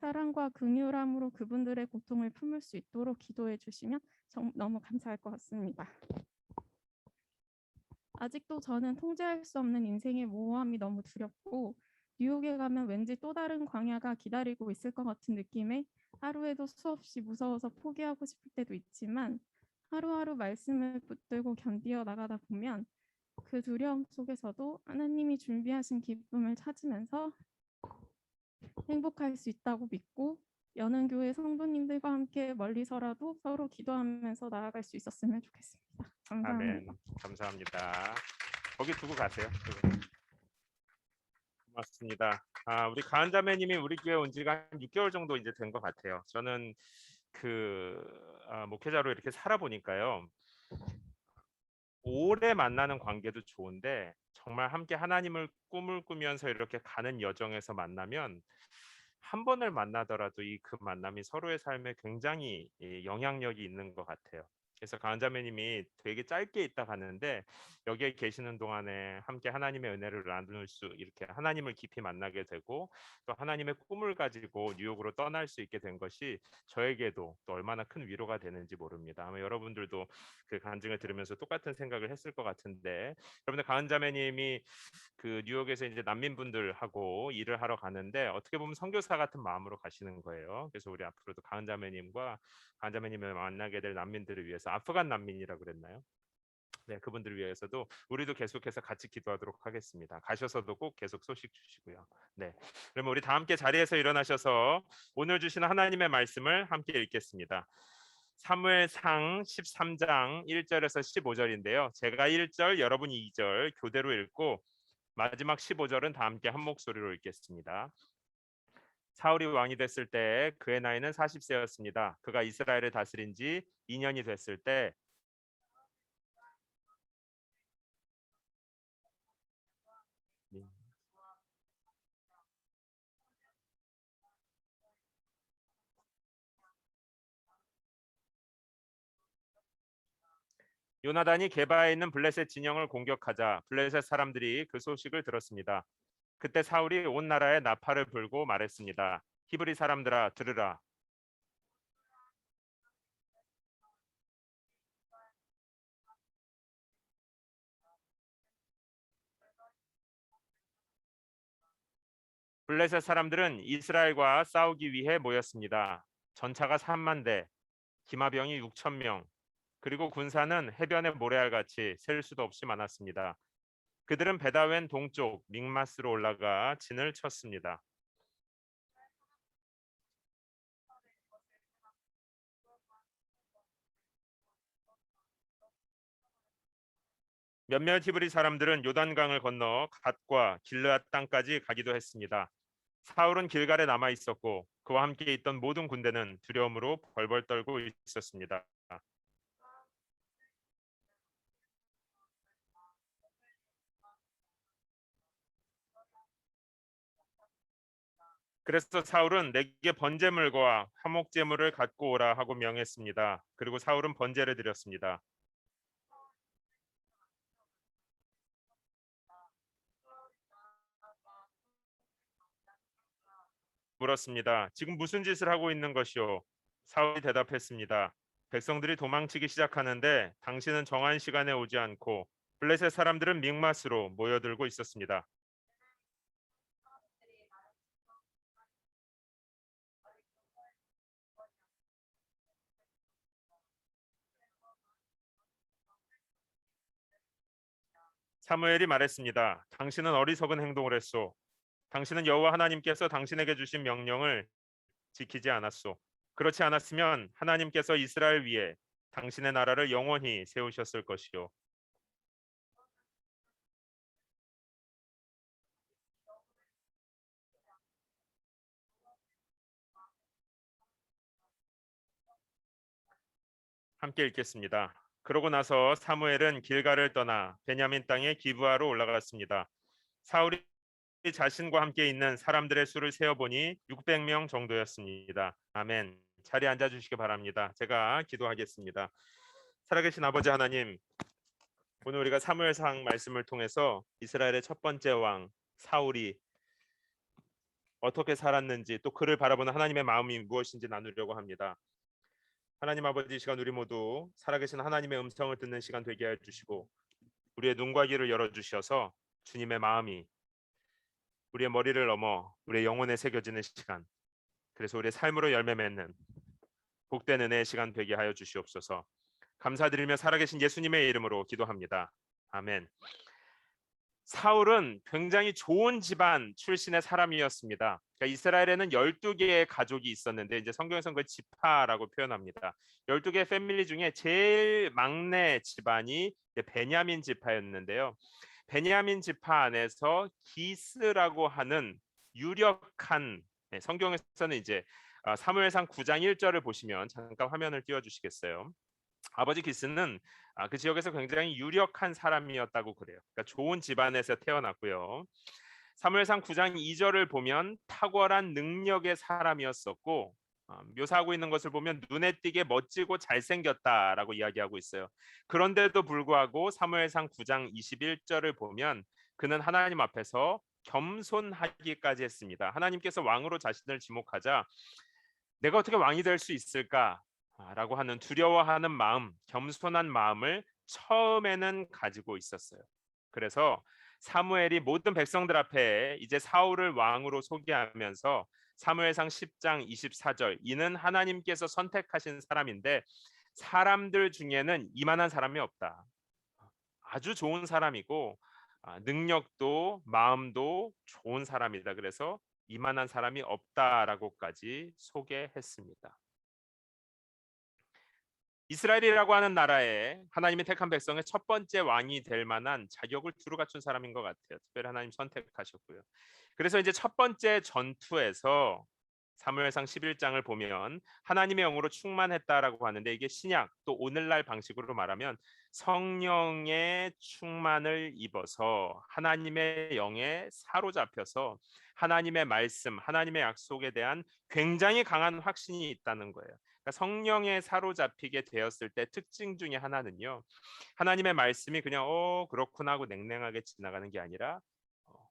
사랑과 긍휼함으로 그분들의 고통을 품을 수 있도록 기도해 주시면 너무 감사할 것 같습니다. 아직도 저는 통제할 수 없는 인생의 모호함이 너무 두렵고 뉴욕에 가면 왠지 또 다른 광야가 기다리고 있을 것 같은 느낌에 하루에도 수없이 무서워서 포기하고 싶을 때도 있지만 하루하루 말씀을 붙들고 견디어 나가다 보면 그 두려움 속에서도 하나님이 준비하신 기쁨을 찾으면서 행복할 수 있다고 믿고 여는 교회 성도님들과 함께 멀리서라도 서로 기도하면서 나아갈 수 있었으면 좋겠습니다. 감사합니다. 아멘. 감사합니다. 거기 두고 가세요. 고맙습니다. 우리 가은자매님이 우리 교회 온 지가 한 6개월 정도 이제 된 것 같아요. 저는 목회자로 이렇게 살아보니까요. 오래 만나는 관계도 좋은데 정말 함께 하나님을 꿈을 꾸면서 이렇게 가는 여정에서 만나면 한 번을 만나더라도 그 만남이 서로의 삶에 굉장히 영향력이 있는 것 같아요. 그래서 가은자매님이 되게 짧게 있다 갔는데 여기에 계시는 동안에 함께 하나님의 은혜를 나눌 수 이렇게 하나님을 깊이 만나게 되고 또 하나님의 꿈을 가지고 뉴욕으로 떠날 수 있게 된 것이 저에게도 또 얼마나 큰 위로가 되는지 모릅니다. 아마 여러분들도 그 간증을 들으면서 똑같은 생각을 했을 것 같은데 여러분들 가은자매님이 그 뉴욕에서 이제 난민분들하고 일을 하러 가는데 어떻게 보면 선교사 같은 마음으로 가시는 거예요. 그래서 우리 앞으로도 가은자매님과 가은자매님을 만나게 될 난민들을 위해서 아프간 난민이라고 그랬나요? 네, 그분들을 위해서도 우리도 계속해서 같이 기도하도록 하겠습니다. 가셔서도 꼭 계속 소식 주시고요. 네, 그러면 우리 다 함께 자리에서 일어나셔서 오늘 주신 하나님의 말씀을 함께 읽겠습니다. 사무엘상 13장 1절에서 15절인데요. 제가 1절, 여러분이 2절 교대로 읽고 마지막 15절은 다 함께 한 목소리로 읽겠습니다. 사울이 왕이 됐을 때 그의 나이는 40세였습니다. 그가 이스라엘을 다스린 지 2년이 됐을 때 요나단이 게바에 있는 블레셋 진영을 공격하자 블레셋 사람들이 그 소식을 들었습니다. 그때 사울이 온 나라에 나팔을 불고 말했습니다. 히브리 사람들아 들으라. 블레셋 사람들은 이스라엘과 싸우기 위해 모였습니다. 전차가 3만 대, 기마병이 6천 명, 그리고 군사는 해변의 모래알같이 셀 수도 없이 많았습니다. 그들은 베다웬 동쪽 믹마스로 올라가 진을 쳤습니다. 몇몇 히브리 사람들은 요단강을 건너 갓과 길르앗 땅까지 가기도 했습니다. 사울은 길갈에 남아 있었고 그와 함께 있던 모든 군대는 두려움으로 벌벌 떨고 있었습니다. 그래서 사울은 내게 번제물과 화목제물을 갖고 오라 하고 명했습니다. 그리고 사울은 번제를 드렸습니다. 물었습니다. 지금 무슨 짓을 하고 있는 것이오? 사울이 대답했습니다. 백성들이 도망치기 시작하는데 당신은 정한 시간에 오지 않고 블레셋 사람들은 믹마스로 모여들고 있었습니다. 사무엘이 말했습니다. 당신은 어리석은 행동을 했소. 당신은 여호와 하나님께서 당신에게 주신 명령을 지키지 않았소. 그렇지 않았으면 하나님께서 이스라엘 위에 당신의 나라를 영원히 세우셨을 것이요. 함께 읽겠습니다. 그러고 나서 사무엘은 길갈을 떠나 베냐민 땅의 기브아로 올라갔습니다. 사울이 자신과 함께 있는 사람들의 수를 세어보니 600명 정도였습니다. 아멘. 자리에 앉아 주시기 바랍니다. 제가 기도하겠습니다. 살아계신 아버지 하나님, 오늘 우리가 사무엘상 말씀을 통해서 이스라엘의 첫 번째 왕 사울이 어떻게 살았는지 또 그를 바라보는 하나님의 마음이 무엇인지 나누려고 합니다. 하나님 아버지, 이 시간 우리 모두 살아계신 하나님의 음성을 듣는 시간 되게 해 주시고 우리의 눈과 귀를 열어 주셔서 주님의 마음이 우리의 머리를 넘어 우리의 영혼에 새겨지는 시간, 그래서 우리의 삶으로 열매 맺는 복된 은혜의 시간 되게 하여 주시옵소서. 감사드리며 살아계신 예수님의 이름으로 기도합니다. 아멘. 사울은 굉장히 좋은 집안 출신의 사람이었습니다. 그러니까 이스라엘에는 12개의 가족이 있었는데 이제 성경에서는 그걸 지파라고 표현합니다. 12개의 패밀리 중에 제일 막내 집안이 베냐민 지파였는데요. 베냐민 지파 안에서 기스라고 하는 유력한, 성경에서는 이제 사무엘상 9장 1절을 보시면 잠깐 화면을 띄워 주시겠어요? 아버지 기스는 그 지역에서 굉장히 유력한 사람이었다고 그래요. 그러니까 좋은 집안에서 태어났고요. 사무엘상 9장 2절을 보면 탁월한 능력의 사람이었었고, 묘사하고 있는 것을 보면 눈에 띄게 멋지고 잘생겼다라고 이야기하고 있어요. 그런데도 불구하고 사무엘상 9장 21절을 보면 그는 하나님 앞에서 겸손하기까지 했습니다. 하나님께서 왕으로 자신을 지목하자 내가 어떻게 왕이 될 수 있을까? 라고 하는 두려워하는 마음, 겸손한 마음을 처음에는 가지고 있었어요. 그래서 사무엘이 모든 백성들 앞에 이제 사울을 왕으로 소개하면서 사무엘상 10장 24절, 이는 하나님께서 선택하신 사람인데 사람들 중에는 이만한 사람이 없다. 아주 좋은 사람이고 능력도 마음도 좋은 사람이다. 그래서 이만한 사람이 없다라고까지 소개했습니다. 이스라엘이라고 하는 나라에 하나님이 택한 백성의 첫 번째 왕이 될 만한 자격을 두루 갖춘 사람인 것 같아요. 특별히 하나님 선택하셨고요. 그래서 이제 첫 번째 전투에서 사무엘상 11장을 보면 하나님의 영으로 충만했다라고 하는데, 이게 신약 또 오늘날 방식으로 말하면 성령의 충만을 입어서 하나님의 영에 사로잡혀서 하나님의 말씀, 하나님의 약속에 대한 굉장히 강한 확신이 있다는 거예요. 그러니까 성령에 사로잡히게 되었을 때 특징 중에 하나는요, 하나님의 말씀이 그냥 그렇구나 하고 냉랭하게 지나가는 게 아니라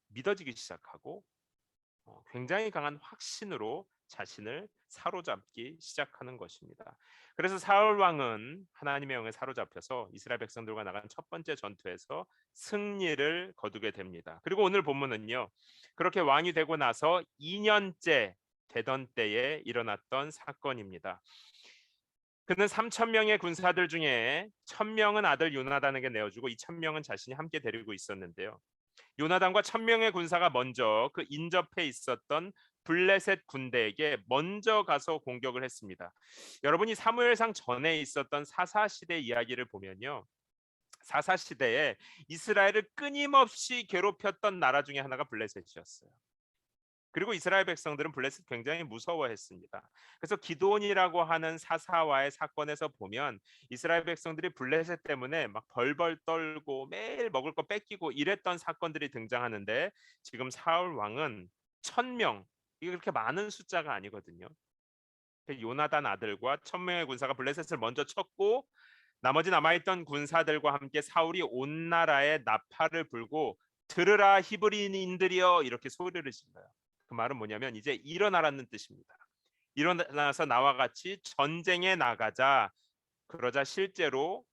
믿어지기 시작하고 굉장히 강한 확신으로 자신을 사로잡기 시작하는 것입니다. 그래서 사울 왕은 하나님의 영에 사로잡혀서 이스라엘 백성들과 나간 첫 번째 전투에서 승리를 거두게 됩니다. 그리고 오늘 본문은요, 그렇게 왕이 되고 나서 2년째 되던 때에 일어났던 사건입니다. 그는 3천 명의 군사들 중에 1,000명은 아들 요나단에게 내어주고 2,000명은 자신이 함께 데리고 있었는데요. 요나단과 1,000명의 군사가 먼저 그 인접해 있었던 블레셋 군대에게 먼저 가서 공격을 했습니다. 여러분이 사무엘상 전에 있었던 사사 시대 이야기를 보면요, 사사 시대에 이스라엘을 끊임없이 괴롭혔던 나라 중에 하나가 블레셋이었어요. 그리고 이스라엘 백성들은 블레셋 굉장히 무서워했습니다. 그래서 기드온이라고 하는 사사와의 사건에서 보면 이스라엘 백성들이 블레셋 때문에 막 벌벌 떨고 매일 먹을 거 뺏기고 이랬던 사건들이 등장하는데, 지금 사울 왕은 1,000명, 이게 그렇게 많은 숫자가 아니거든요. 요나단 아들과 1,000명의 군사가 블레셋을 먼저 쳤고, 나머지 남아있던 군사들과 함께 사울이 온 나라에 나팔을 불고 들으라 히브리인들이여 이렇게 소리를 질러요. 그 말은 뭐냐면 이제 일어나라는 뜻입니다. 일어나서 나와 같이 전쟁에 나가자. 그러자 실제로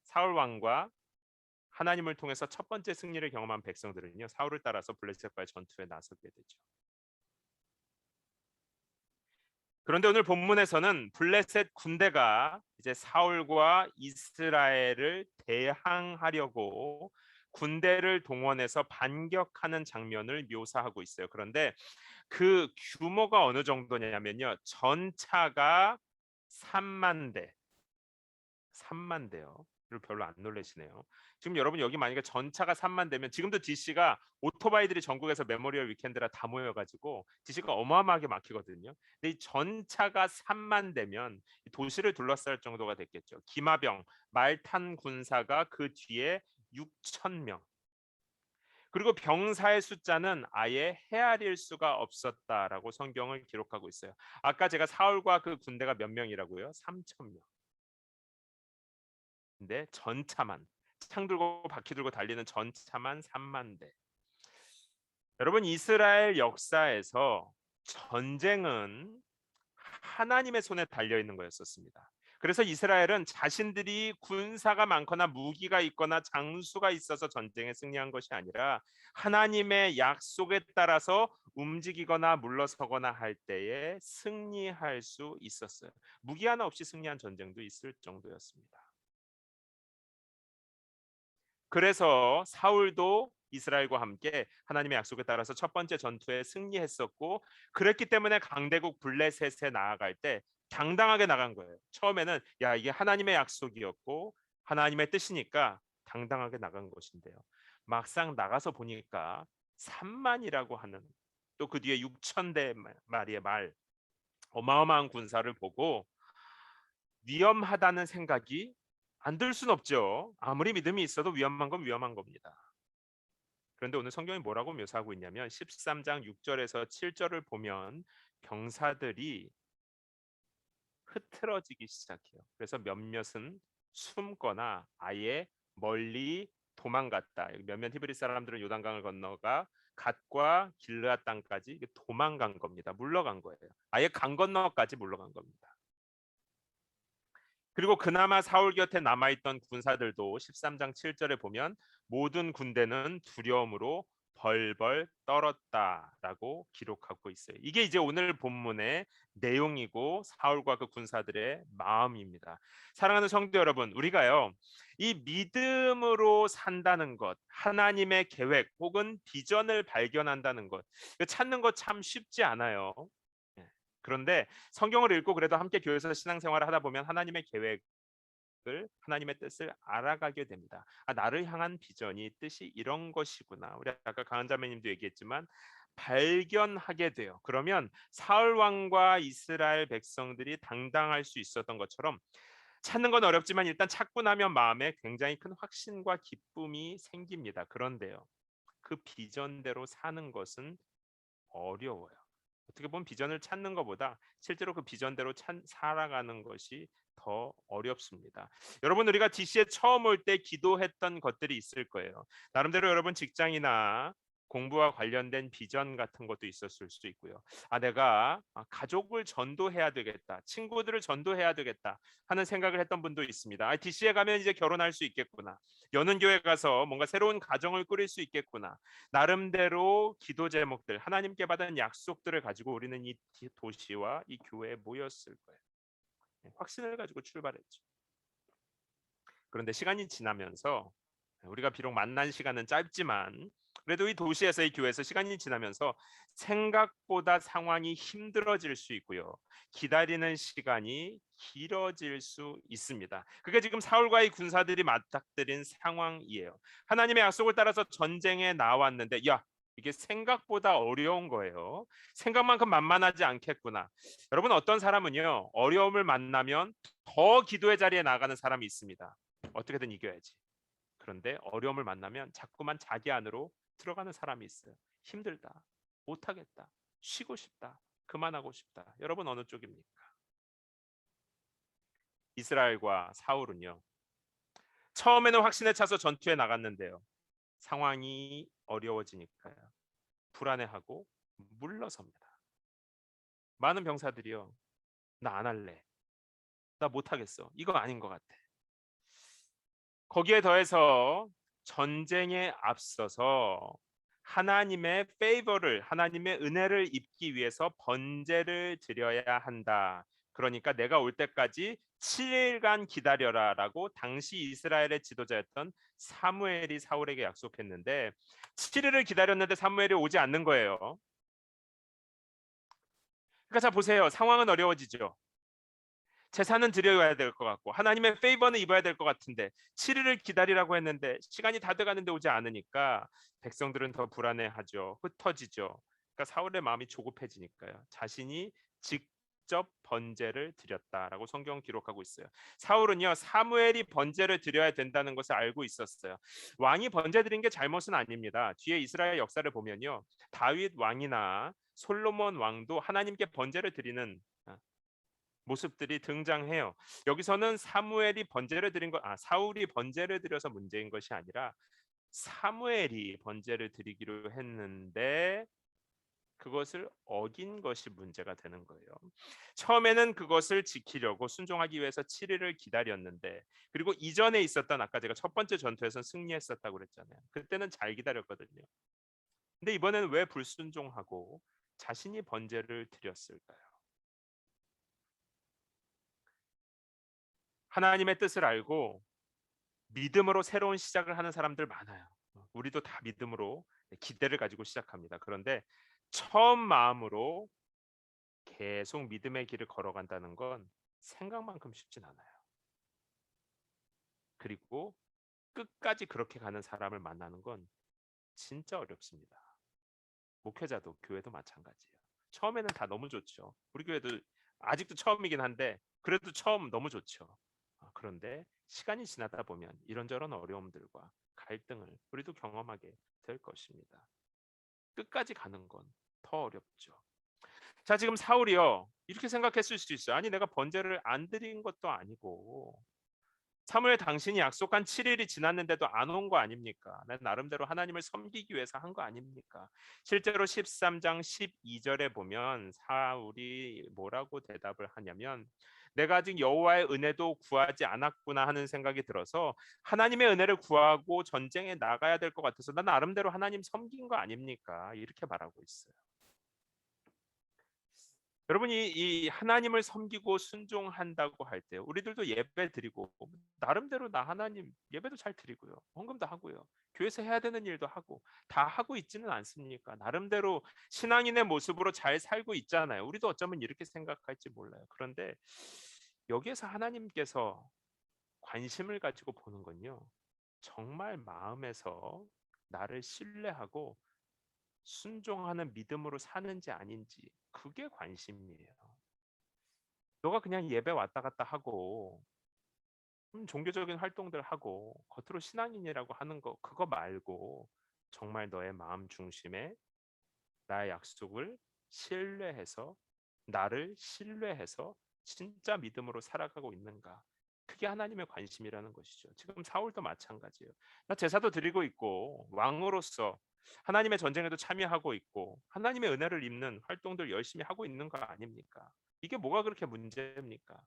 사울 왕과 하나님을 통해서 첫 번째 승리를 경험한 백성들은요, 사울을 따라서 블레셋과의 전투에 나서게 되죠. 그런데 오늘 본문에서는 블레셋 군대가 이제 사울과 이스라엘을 대항하려고 군대를 동원해서 반격하는 장면을 묘사하고 있어요. 그런데 그 규모가 어느 정도냐면요, 전차가 3만 대, 3만 대요. 별로 안 놀라시네요. 지금 여러분 여기 만약에 전차가 3만 대면 지금도 DC가 오토바이들이 전국에서 메모리얼 위켄드라 다 모여가지고 DC가 어마어마하게 막히거든요. 근데 이 전차가 3만 대면 도시를 둘러쌀 정도가 됐겠죠. 기마병, 말탄 군사가 그 뒤에 6천 명. 그리고 병사의 숫자는 아예 헤아릴 수가 없었다라고 성경을 기록하고 있어요. 아까 제가 사울과 그 군대가 몇 명이라고요? 3천 명. 근데 전차만, 창 들고 바퀴 들고 달리는 전차만 3만 대. 여러분, 이스라엘 역사에서 전쟁은 하나님의 손에 달려 있는 거였었습니다. 그래서 이스라엘은 자신들이 군사가 많거나 무기가 있거나 장수가 있어서 전쟁에 승리한 것이 아니라 하나님의 약속에 따라서 움직이거나 물러서거나 할 때에 승리할 수 있었어요. 무기 하나 없이 승리한 전쟁도 있을 정도였습니다. 그래서 사울도 이스라엘과 함께 하나님의 약속에 따라서 첫 번째 전투에 승리했었고, 그랬기 때문에 강대국 블레셋에 나아갈 때 당당하게 나간 거예요. 처음에는 야, 이게 하나님의 약속이었고 하나님의 뜻이니까 당당하게 나간 것인데요, 막상 나가서 보니까 3만이라고 하는, 또 그 뒤에 6천 대 마리의 말, 어마어마한 군사를 보고 위험하다는 생각이 안 들 순 없죠. 아무리 믿음이 있어도 위험한 건 위험한 겁니다. 그런데 오늘 성경이 뭐라고 묘사하고 있냐면 13장 6절에서 7절을 보면 병사들이 흐트러지기 시작해요. 그래서 몇몇은 숨거나 아예 멀리 도망갔다. 몇몇 히브리 사람들은 요단강을 건너가 갓과 길르앗 땅까지 도망간 겁니다. 물러간 거예요. 아예 강 건너까지 물러간 겁니다. 그리고 그나마 사울 곁에 남아있던 군사들도 13장 7절에 보면 모든 군대는 두려움으로 벌벌 떨었다라고 기록하고 있어요. 이게 이제 오늘 본문의 내용이고 사울과 그 군사들의 마음입니다. 사랑하는 성도 여러분, 우리가요, 이 믿음으로 산다는 것, 하나님의 계획 혹은 비전을 발견한다는 것, 찾는 거 참 쉽지 않아요. 그런데 성경을 읽고 그래도 함께 교회에서 신앙생활을 하다 보면 하나님의 계획을, 하나님의 뜻을 알아가게 됩니다. 아, 나를 향한 비전이, 뜻이 이런 것이구나. 우리 아까 강한 자매님도 얘기했지만 발견하게 돼요. 그러면 사울 왕과 이스라엘 백성들이 당당할 수 있었던 것처럼 찾는 건 어렵지만 일단 찾고 나면 마음에 굉장히 큰 확신과 기쁨이 생깁니다. 그런데요, 그 비전대로 사는 것은 어려워요. 어떻게 보면 비전을 찾는 것보다 실제로 그 비전대로 살아가는 것이 더 어렵습니다. 여러분, 우리가 DC에 처음 올 때 기도했던 것들이 있을 거예요. 나름대로 여러분 직장이나 공부와 관련된 비전 같은 것도 있었을 수도 있고요. 아, 내가 가족을 전도해야 되겠다, 친구들을 전도해야 되겠다 하는 생각을 했던 분도 있습니다. 아, DC에 가면 이제 결혼할 수 있겠구나, 여는 교회 가서 뭔가 새로운 가정을 꾸릴 수 있겠구나. 나름대로 기도 제목들, 하나님께 받은 약속들을 가지고 우리는 이 도시와 이 교회에 모였을 거예요. 확신을 가지고 출발했죠. 그런데 시간이 지나면서 우리가 비록 만난 시간은 짧지만 그래도 이 도시에서, 이 교회에서 시간이 지나면서 생각보다 상황이 힘들어질 수 있고요. 기다리는 시간이 길어질 수 있습니다. 그게 지금 사울과의 군사들이 맞닥뜨린 상황이에요. 하나님의 약속을 따라서 전쟁에 나왔는데 야, 이게 생각보다 어려운 거예요. 생각만큼 만만하지 않겠구나. 여러분, 어떤 사람은요, 어려움을 만나면 더 기도의 자리에 나가는 사람이 있습니다. 어떻게든 이겨야지. 그런데 어려움을 만나면 자꾸만 자기 안으로 들어가는 사람이 있어요. 힘들다, 못하겠다, 쉬고 싶다, 그만하고 싶다. 여러분, 어느 쪽입니까? 이스라엘과 사울은요, 처음에는 확신에 차서 전투에 나갔는데요, 상황이 어려워지니까요, 불안해하고 물러섭니다. 많은 병사들이요, 나 안 할래, 나 못하겠어, 이거 아닌 것 같아. 거기에 더해서 전쟁에 앞서서 하나님의 페이버를, 하나님의 은혜를 입기 위해서 번제를 드려야 한다. 그러니까 내가 올 때까지 7일간 기다려라라고 당시 이스라엘의 지도자였던 사무엘이 사울에게 약속했는데 7일을 기다렸는데 사무엘이 오지 않는 거예요. 그러니까 자 보세요. 상황은 어려워지죠. 제사는 드려야 될 것 같고 하나님의 페이버는 입어야 될 것 같은데 7일을 기다리라고 했는데 시간이 다 돼가는데 오지 않으니까 백성들은 더 불안해하죠. 흩어지죠. 그러니까 사울의 마음이 조급해지니까요. 자신이 직접 번제를 드렸다라고 성경 기록하고 있어요. 사울은요, 사무엘이 번제를 드려야 된다는 것을 알고 있었어요. 왕이 번제 드린 게 잘못은 아닙니다. 뒤에 이스라엘 역사를 보면요, 다윗 왕이나 솔로몬 왕도 하나님께 번제를 드리는 모습들이 등장해요. 여기서는 사무엘이 번제를 드린 것, 사울이 번제를 드려서 문제인 것이 아니라 사무엘이 번제를 드리기로 했는데 그것을 어긴 것이 문제가 되는 거예요. 처음에는 그것을 지키려고 순종하기 위해서 7일을 기다렸는데, 그리고 이전에 있었던 아까 제가 첫 번째 전투에서 승리했었다고 그랬잖아요. 그때는 잘 기다렸거든요. 근데 이번에는 왜 불순종하고 자신이 번제를 드렸을까요? 하나님의 뜻을 알고 믿음으로 새로운 시작을 하는 사람들 많아요. 우리도 다 믿음으로 기대를 가지고 시작합니다. 그런데 처음 마음으로 계속 믿음의 길을 걸어간다는 건 생각만큼 쉽진 않아요. 그리고 끝까지 그렇게 가는 사람을 만나는 건 진짜 어렵습니다. 목회자도 교회도 마찬가지예요. 처음에는 다 너무 좋죠. 우리 교회도 아직도 처음이긴 한데 그래도 처음 너무 좋죠. 그런데 시간이 지나다 보면 이런저런 어려움들과 갈등을 우리도 경험하게 될 것입니다. 끝까지 가는 건 더 어렵죠. 자, 지금 사울이요, 이렇게 생각했을 수 있어요. 아니, 내가 번제를 안 드린 것도 아니고 사무엘, 당신이 약속한 7일이 지났는데도 안 온 거 아닙니까? 난 나름대로 하나님을 섬기기 위해서 한 거 아닙니까? 실제로 13장 12절에 보면 사울이 뭐라고 대답을 하냐면 내가 아직 여호와의 은혜도 구하지 않았구나 하는 생각이 들어서 하나님의 은혜를 구하고 전쟁에 나가야 될 것 같아서 난 나름대로 하나님 섬긴 거 아닙니까? 이렇게 말하고 있어요. 여러분이 이 하나님을 섬기고 순종한다고 할 때 우리들도 예배 드리고 나름대로 나 하나님 예배도 잘 드리고요. 헌금도 하고요. 교회에서 해야 되는 일도 하고 다 하고 있지는 않습니까? 나름대로 신앙인의 모습으로 잘 살고 있잖아요. 우리도 어쩌면 이렇게 생각할지 몰라요. 그런데 여기에서 하나님께서 관심을 가지고 보는 건요. 정말 마음에서 나를 신뢰하고 순종하는 믿음으로 사는지 아닌지 그게 관심이에요. 너가 그냥 예배 왔다 갔다 하고 종교적인 활동들 하고 겉으로 신앙인이라고 하는 거 그거 말고 정말 너의 마음 중심에 나의 약속을 신뢰해서 나를 신뢰해서 진짜 믿음으로 살아가고 있는가? 그게 하나님의 관심이라는 것이죠. 지금 사울도 마찬가지예요. 나 제사도 드리고 있고 왕으로서 하나님의 전쟁에도 참여하고 있고 하나님의 은혜를 입는 활동들 열심히 하고 있는 거 아닙니까? 이게 뭐가 그렇게 문제입니까?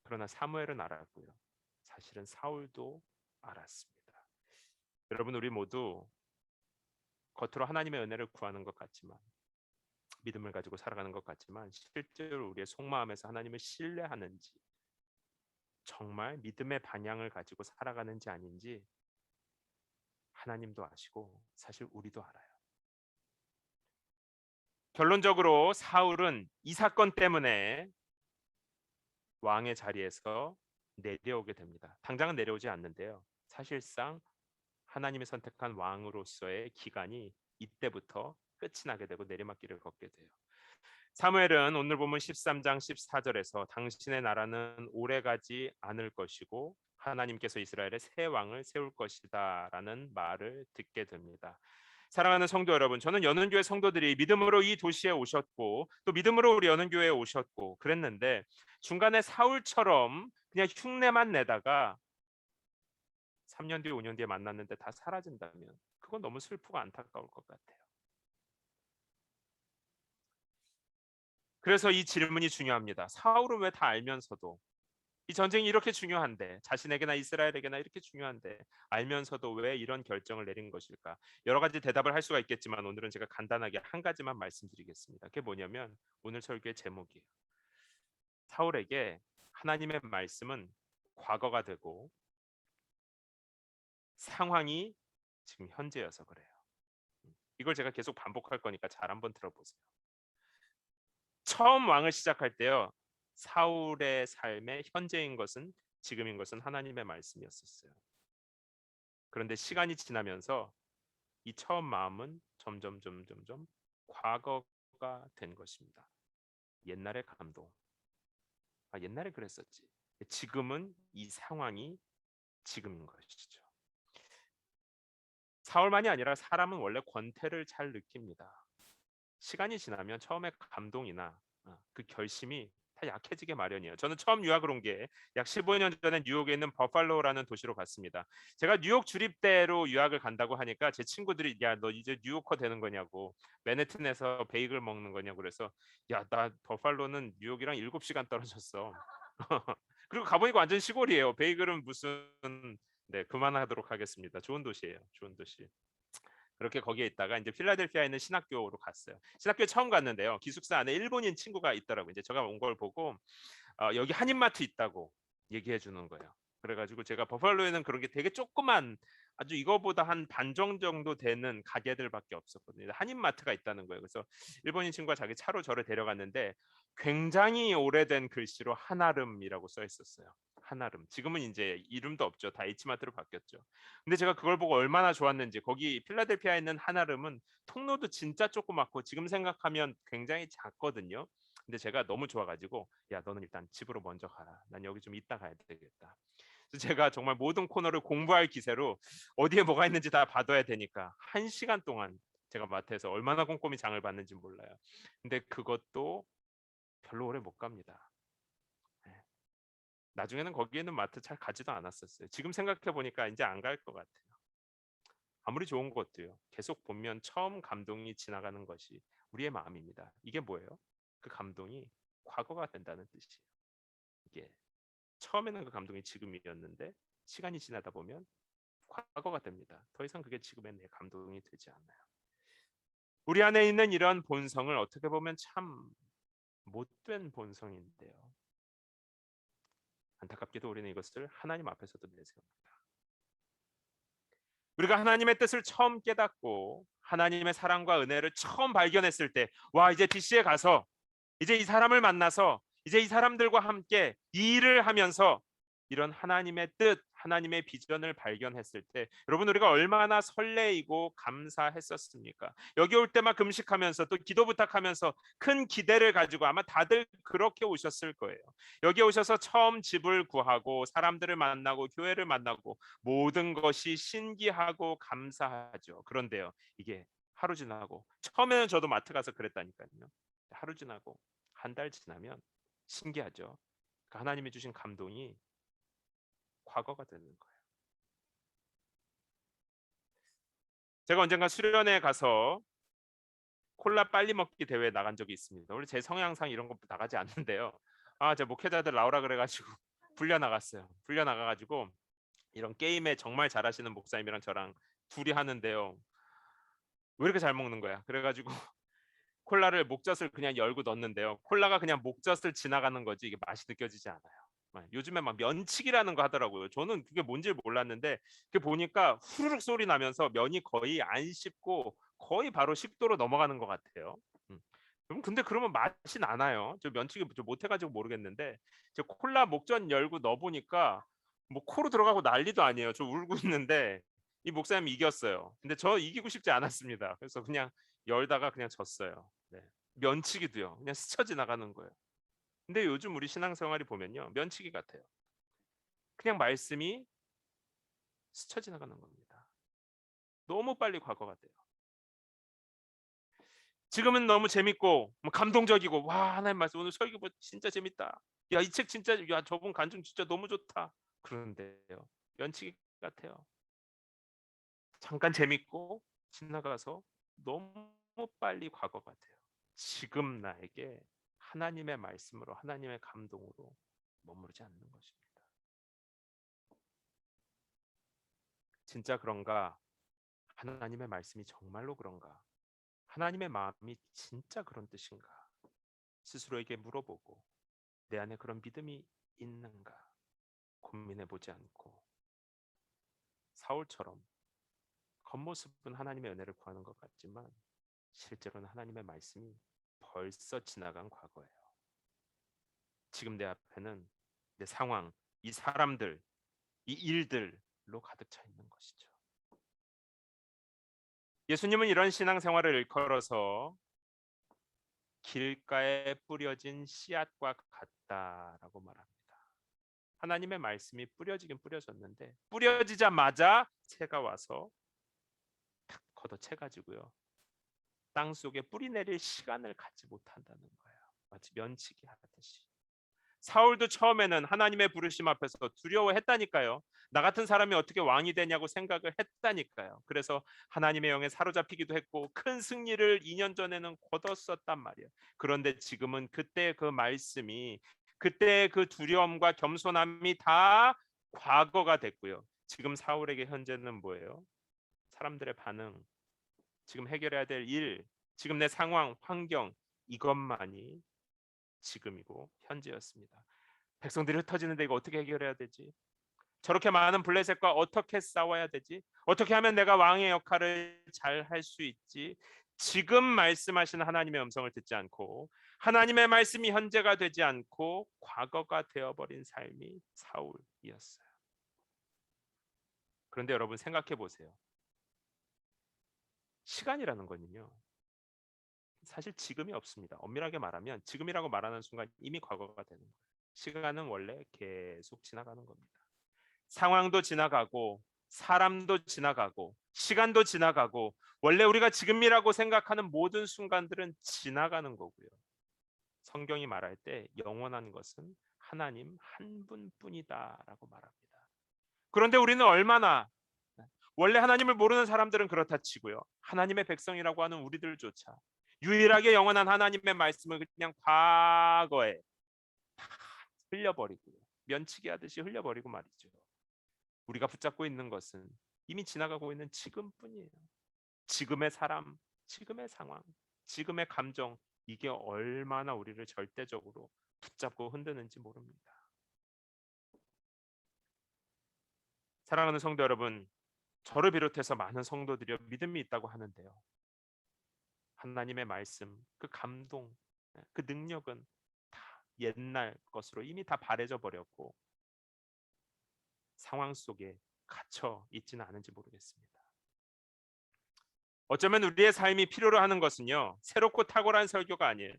그러나 사무엘은 알았고요. 사실은 사울도 알았습니다. 여러분 우리 모두 겉으로 하나님의 은혜를 구하는 것 같지만 믿음을 가지고 살아가는 것 같지만 실제로 우리의 속마음에서 하나님을 신뢰하는지 정말 믿음의 방향을 가지고 살아가는지 아닌지 하나님도 아시고 사실 우리도 알아요. 결론적으로 사울은 이 사건 때문에 왕의 자리에서 내려오게 됩니다. 당장은 내려오지 않는데요. 사실상 하나님이 선택한 왕으로서의 기간이 이때부터 끝이 나게 되고 내리막길을 걷게 돼요. 사무엘은 오늘 보면 13장 14절에서 당신의 나라는 오래가지 않을 것이고 하나님께서 이스라엘에 새 왕을 세울 것이다라는 말을 듣게 됩니다. 사랑하는 성도 여러분, 저는 연은교회 성도들이 믿음으로 이 도시에 오셨고 또 믿음으로 우리 연은교회에 오셨고 그랬는데 중간에 사울처럼 그냥 흉내만 내다가 3년 뒤 5년 뒤에 만났는데 다 사라진다면 그건 너무 슬프고 안타까울 것 같아요. 그래서 이 질문이 중요합니다. 사울은 왜 다 알면서도 이 전쟁이 이렇게 중요한데 자신에게나 이스라엘에게나 이렇게 중요한데 알면서도 왜 이런 결정을 내린 것일까? 여러 가지 대답을 할 수가 있겠지만 오늘은 제가 간단하게 한 가지만 말씀드리겠습니다. 그게 뭐냐면 오늘 설교의 제목이에요. 사울에게 하나님의 말씀은 과거가 되고 상황이 지금 현재여서 그래요. 이걸 제가 계속 반복할 거니까 잘 한번 들어보세요. 처음 왕을 시작할 때요. 사울의 삶의 현재인 것은 지금인 것은 하나님의 말씀이었었어요. 그런데 시간이 지나면서 이 처음 마음은 점점 과거가 된 것입니다. 옛날의 감동. 아, 옛날에 그랬었지. 지금은 이 상황이 지금인 것이죠. 사울만이 아니라 사람은 원래 권태를 잘 느낍니다. 시간이 지나면 처음에 감동이나 그 결심이 다 약해지게 마련이에요. 저는 처음 유학을 온 게 약 15년 전에 뉴욕에 있는 버팔로라는 도시로 갔습니다. 제가 뉴욕 주립대로 유학을 간다고 하니까 제 친구들이 야, 너 이제 뉴요커 되는 거냐고 맨해튼에서 베이글 먹는 거냐고 그래서 야, 나 버팔로는 뉴욕이랑 7시간 떨어졌어. 그리고 가보니까 완전 시골이에요. 베이글은 무슨 네, 그만하도록 하겠습니다. 좋은 도시예요. 좋은 도시. 그렇게 거기에 있다가 이제 필라델피아에 있는 신학교로 갔어요. 신학교에 처음 갔는데요. 기숙사 안에 일본인 친구가 있더라고요. 이제 제가 온 걸 보고 여기 한인마트 있다고 얘기해 주는 거예요. 그래가지고 제가 버팔로에는 그런 게 되게 조그만 아주 이거보다 한 반 정도 되는 가게들밖에 없었거든요. 한인마트가 있다는 거예요. 그래서 일본인 친구가 자기 차로 저를 데려갔는데 굉장히 오래된 글씨로 한아름이라고 써 있었어요. 한아름. 지금은 이제 이름도 없죠. 다 H마트로 바뀌었죠. 근데 제가 그걸 보고 얼마나 좋았는지 거기 필라델피아에 있는 한아름은 통로도 진짜 조그맣고 지금 생각하면 굉장히 작거든요. 근데 제가 너무 좋아가지고 야 너는 일단 집으로 먼저 가라. 난 여기 좀 있다 가야 되겠다. 그래서 제가 정말 모든 코너를 공부할 기세로 어디에 뭐가 있는지 다 봐둬야 되니까 1시간 동안 제가 마트에서 얼마나 꼼꼼히 장을 봤는지 몰라요. 근데 그것도 별로 오래 못 갑니다. 네. 나중에는 거기에 있는 마트 잘 가지도 않았었어요. 지금 생각해 보니까 이제 안 갈 것 같아요. 아무리 좋은 것도요. 계속 보면 처음 감동이 지나가는 것이 우리의 마음입니다. 이게 뭐예요? 그 감동이 과거가 된다는 뜻이에요. 이게 처음에는 그 감동이 지금이었는데 시간이 지나다 보면 과거가 됩니다. 더 이상 그게 지금의 내 감동이 되지 않아요. 우리 안에 있는 이런 본성을 어떻게 보면 참 못된 본성인데요. 안타깝게도 우리는 이것을 하나님 앞에서도 내세웁니다. 우리가 하나님의 뜻을 처음 깨닫고 하나님의 사랑과 은혜를 처음 발견했을 때, 와, 이제 DC에 가서 이제 이 사람을 만나서 이제 이 사람들과 함께 이 일을 하면서 이런 하나님의 뜻, 하나님의 비전을 발견했을 때 여러분 우리가 얼마나 설레이고 감사했었습니까? 여기 올 때만 금식하면서 또 기도 부탁하면서 큰 기대를 가지고 아마 다들 그렇게 오셨을 거예요. 여기 오셔서 처음 집을 구하고 사람들을 만나고 교회를 만나고 모든 것이 신기하고 감사하죠. 그런데요, 이게 하루 지나고, 처음에는 저도 마트 가서 그랬다니까요. 하루 지나고 한 달 지나면 신기하죠. 하나님이 주신 감동이 과거가 되는 거예요. 제가 언젠가 수련회 가서 콜라 빨리 먹기 대회에 나간 적이 있습니다. 원래 제 성향상 이런 거 나가지 않는데요. 제 목회자들 나오라 그래가지고 불려 나갔어요. 불려 나가가지고 이런 게임에 정말 잘하시는 목사님이랑 저랑 둘이 하는데요. 왜 이렇게 잘 먹는 거야? 그래가지고 콜라를 목젖을 그냥 열고 넣는데요. 콜라가 그냥 목젖을 지나가는 거지 이게 맛이 느껴지지 않아요. 요즘에 막 면치기라는 거 하더라고요. 저는 그게 뭔지 몰랐는데 그 보니까 후루룩 소리 나면서 면이 거의 안 식고 거의 바로 식도로 넘어가는 것 같아요. 근데 그러면 맛이 나나요? 저 면치기 좀 못해가지고 모르겠는데 저 콜라 목전 열고 넣어보니까 뭐 코로 들어가고 난리도 아니에요. 저 울고 있는데 이 목사님이 이겼어요. 근데 저 이기고 싶지 않았습니다. 그래서 그냥 열다가 그냥 졌어요. 네. 면치기도요. 그냥 스쳐 지나가는 거예요. 근데 요즘 우리 신앙생활이 보면요, 면치기 같아요. 그냥 말씀이 스쳐 지나가는 겁니다. 너무 빨리 과거가 돼요. 지금은 너무 재밌고 뭐 감동적이고, 와, 하나님 말씀 오늘 설교 진짜 재밌다. 야, 이 책 진짜, 야, 저분 간증 진짜 너무 좋다. 그런데요, 면치기 같아요. 잠깐 재밌고 지나가서 너무 빨리 과거가 돼요. 지금 나에게 하나님의 말씀으로 하나님의 감동으로 머무르지 않는 것입니다. 진짜 그런가? 하나님의 말씀이 정말로 그런가? 하나님의 마음이 진짜 그런 뜻인가? 스스로에게 물어보고 내 안에 그런 믿음이 있는가 고민해 보지 않고 사울처럼 겉모습은 하나님의 은혜를 구하는 것 같지만 실제로는 하나님의 말씀이 벌써 지나간 과거예요. 지금 내 앞에는 내 상황, 이 사람들, 이 일들로 가득 차 있는 것이죠. 예수님은 이런 신앙생활을 일컬어서 길가에 뿌려진 씨앗과 같다라고 말합니다. 하나님의 말씀이 뿌려지긴 뿌려졌는데 뿌려지자마자 새가 와서 탁 걷어채가지고요, 땅 속에 뿌리 내릴 시간을 갖지 못한다는 거예요. 마치 면치기 하듯이. 사울도 처음에는 하나님의 부르심 앞에서 두려워했다니까요. 나 같은 사람이 어떻게 왕이 되냐고 생각을 했다니까요. 그래서 하나님의 영에 사로잡히기도 했고 큰 승리를 2년 전에는 거뒀었단 말이에요. 그런데 지금은 그때 그 말씀이, 그때 그 두려움과 겸손함이 다 과거가 됐고요. 지금 사울에게 현재는 뭐예요? 사람들의 반응, 지금 해결해야 될 일, 지금 내 상황, 환경, 이것만이 지금이고 현재였습니다. 백성들이 흩어지는데 이거 어떻게 해결해야 되지? 저렇게 많은 블레셋과 어떻게 싸워야 되지? 어떻게 하면 내가 왕의 역할을 잘 할 수 있지? 지금 말씀하시는 하나님의 음성을 듣지 않고 하나님의 말씀이 현재가 되지 않고 과거가 되어버린 삶이 사울이었어요. 그런데 여러분 생각해 보세요. 시간이라는 거는요, 사실 지금이 없습니다. 엄밀하게 말하면 지금이라고 말하는 순간 이미 과거가 되는 거예요. 시간은 원래 계속 지나가는 겁니다. 상황도 지나가고 사람도 지나가고 시간도 지나가고 원래 우리가 지금이라고 생각하는 모든 순간들은 지나가는 거고요. 성경이 말할 때 영원한 것은 하나님 한 분뿐이다라고 말합니다. 그런데 우리는 얼마나, 원래 하나님을 모르는 사람들은 그렇다 치고요, 하나님의 백성이라고 하는 우리들조차 유일하게 영원한 하나님의 말씀을 그냥 과거에 다 흘려버리고요, 면치기 하듯이 흘려버리고 말이죠. 우리가 붙잡고 있는 것은 이미 지나가고 있는 지금뿐이에요. 지금의 사람, 지금의 상황, 지금의 감정, 이게 얼마나 우리를 절대적으로 붙잡고 흔드는지 모릅니다. 사랑하는 성도 여러분, 저를 비롯해서 많은 성도들이 믿음이 있다고 하는데요. 하나님의 말씀, 그 감동, 그 능력은 다 옛날 것으로 이미 다 바래져 버렸고 상황 속에 갇혀 있지는 않은지 모르겠습니다. 어쩌면 우리의 삶이 필요로 하는 것은요, 새롭고 탁월한 설교가 아니에요.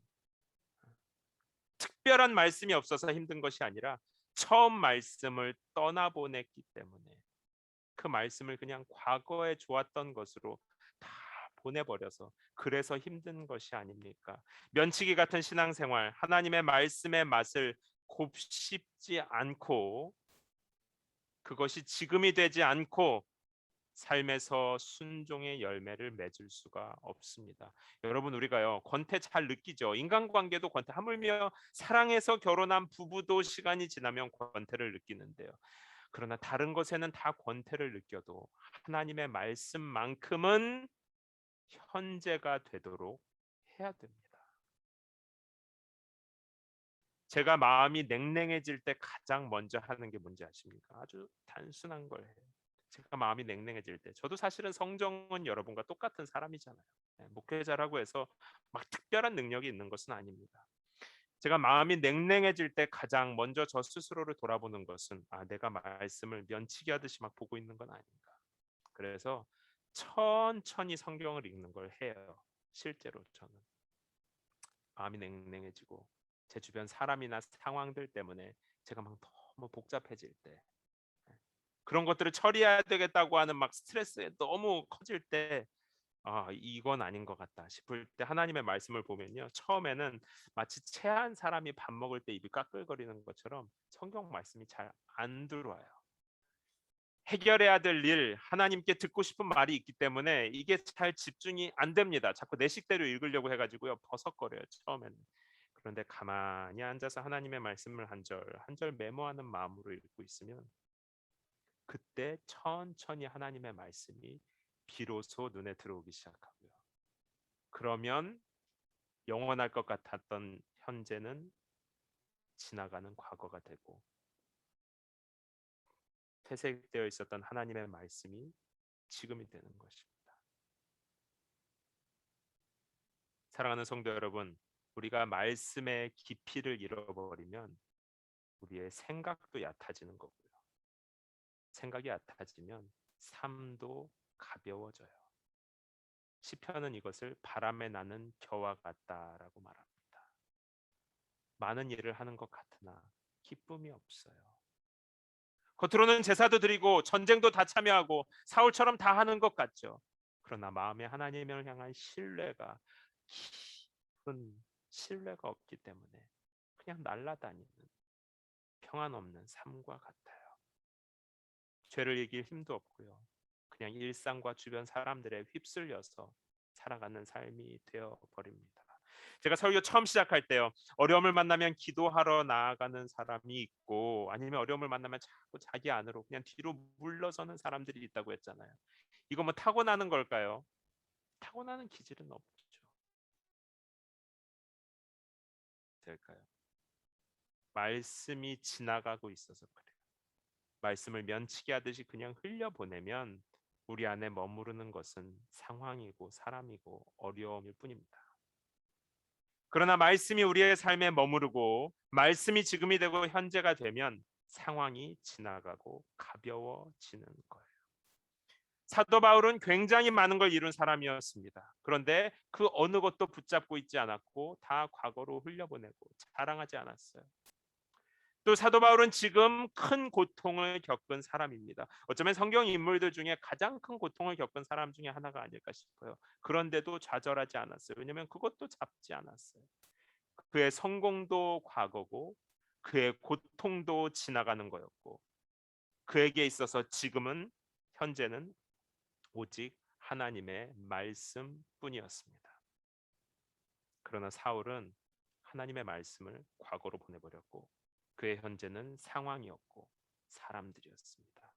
특별한 말씀이 없어서 힘든 것이 아니라 처음 말씀을 떠나보냈기 때문에 그 말씀을 그냥 과거에 좋았던 것으로 다 보내버려서 그래서 힘든 것이 아닙니까? 면치기 같은 신앙생활, 하나님의 말씀의 맛을 곱씹지 않고 그것이 지금이 되지 않고 삶에서 순종의 열매를 맺을 수가 없습니다. 여러분, 우리가요 권태 잘 느끼죠. 인간관계도 권태, 하물며 사랑해서 결혼한 부부도 시간이 지나면 권태를 느끼는데요. 그러나 다른 것에는 다 권태를 느껴도 하나님의 말씀만큼은 현재가 되도록 해야 됩니다. 제가 마음이 냉랭해질 때 가장 먼저 하는 게 뭔지 아십니까? 아주 단순한 걸 해요. 제가 마음이 냉랭해질 때, 저도 사실은 성정은 여러분과 똑같은 사람이잖아요. 목회자라고 해서 막 특별한 능력이 있는 것은 아닙니다. 제가 마음이 냉랭해질 때 가장 먼저 저 스스로를 돌아보는 것은 내가 말씀을 면치기 하듯이 막 보고 있는 건 아닌가. 그래서 천천히 성경을 읽는 걸 해요. 실제로 저는 마음이 냉랭해지고 제 주변 사람이나 상황들 때문에 제가 막 너무 복잡해질 때, 그런 것들을 처리해야 되겠다고 하는 막 스트레스에 너무 커질 때, 이건 아닌 것 같다 싶을 때 하나님의 말씀을 보면요, 처음에는 마치 체한 사람이 밥 먹을 때 입이 까끌거리는 것처럼 성경 말씀이 잘 안 들어와요. 해결해야 될 일, 하나님께 듣고 싶은 말이 있기 때문에 이게 잘 집중이 안 됩니다. 자꾸 내 식대로 읽으려고 해가지고요 버석거려요 처음에는. 그런데 가만히 앉아서 하나님의 말씀을 한 절 한 절 메모하는 마음으로 읽고 있으면 그때 천천히 하나님의 말씀이 비로소 눈에 들어오기 시작하고요. 그러면 영원할 것 같았던 현재는 지나가는 과거가 되고, 퇴색되어 있었던 하나님의 말씀이 지금이 되는 것입니다. 사랑하는 성도 여러분, 우리가 말씀의 깊이를 잃어버리면 우리의 생각도 얕아지는 거고요. 생각이 얕아지면 삶도 가벼워져요. 시편은 이것을 바람에 나는 겨와 같다라고 말합니다. 많은 일을 하는 것 같으나 기쁨이 없어요. 겉으로는 제사도 드리고 전쟁도 다 참여하고 사울처럼 다 하는 것 같죠. 그러나 마음에 하나님을 향한 신뢰가, 깊은 신뢰가 없기 때문에 그냥 날아다니는 평안 없는 삶과 같아요. 죄를 이길 힘도 없고요. 그냥 일상과 주변 사람들에 휩쓸려서 살아가는 삶이 되어 버립니다. 제가 설교 처음 시작할 때요, 어려움을 만나면 기도하러 나아가는 사람이 있고 아니면 어려움을 만나면 자꾸 자기 안으로 그냥 뒤로 물러서는 사람들이 있다고 했잖아요. 이거 뭐 타고나는 걸까요? 타고나는 기질은 없죠. 될까요? 말씀이 지나가고 있어서 그래요. 말씀을 면치기 하듯이 그냥 흘려보내면 우리 안에 머무르는 것은 상황이고 사람이고 어려움일 뿐입니다. 그러나 말씀이 우리의 삶에 머무르고 말씀이 지금이 되고 현재가 되면 상황이 지나가고 가벼워지는 거예요. 사도 바울은 굉장히 많은 걸 이룬 사람이었습니다. 그런데 그 어느 것도 붙잡고 있지 않았고 다 과거로 흘려보내고 자랑하지 않았어요. 또 사도 바울은 지금 큰 고통을 겪은 사람입니다. 어쩌면 성경 인물들 중에 가장 큰 고통을 겪은 사람 중에 하나가 아닐까 싶어요. 그런데도 좌절하지 않았어요. 왜냐하면 그것도 잡지 않았어요. 그의 성공도 과거고 그의 고통도 지나가는 거였고 그에게 있어서 지금은, 현재는 오직 하나님의 말씀뿐이었습니다. 그러나 사울은 하나님의 말씀을 과거로 보내버렸고 그의 현재는 상황이었고 사람들이었습니다.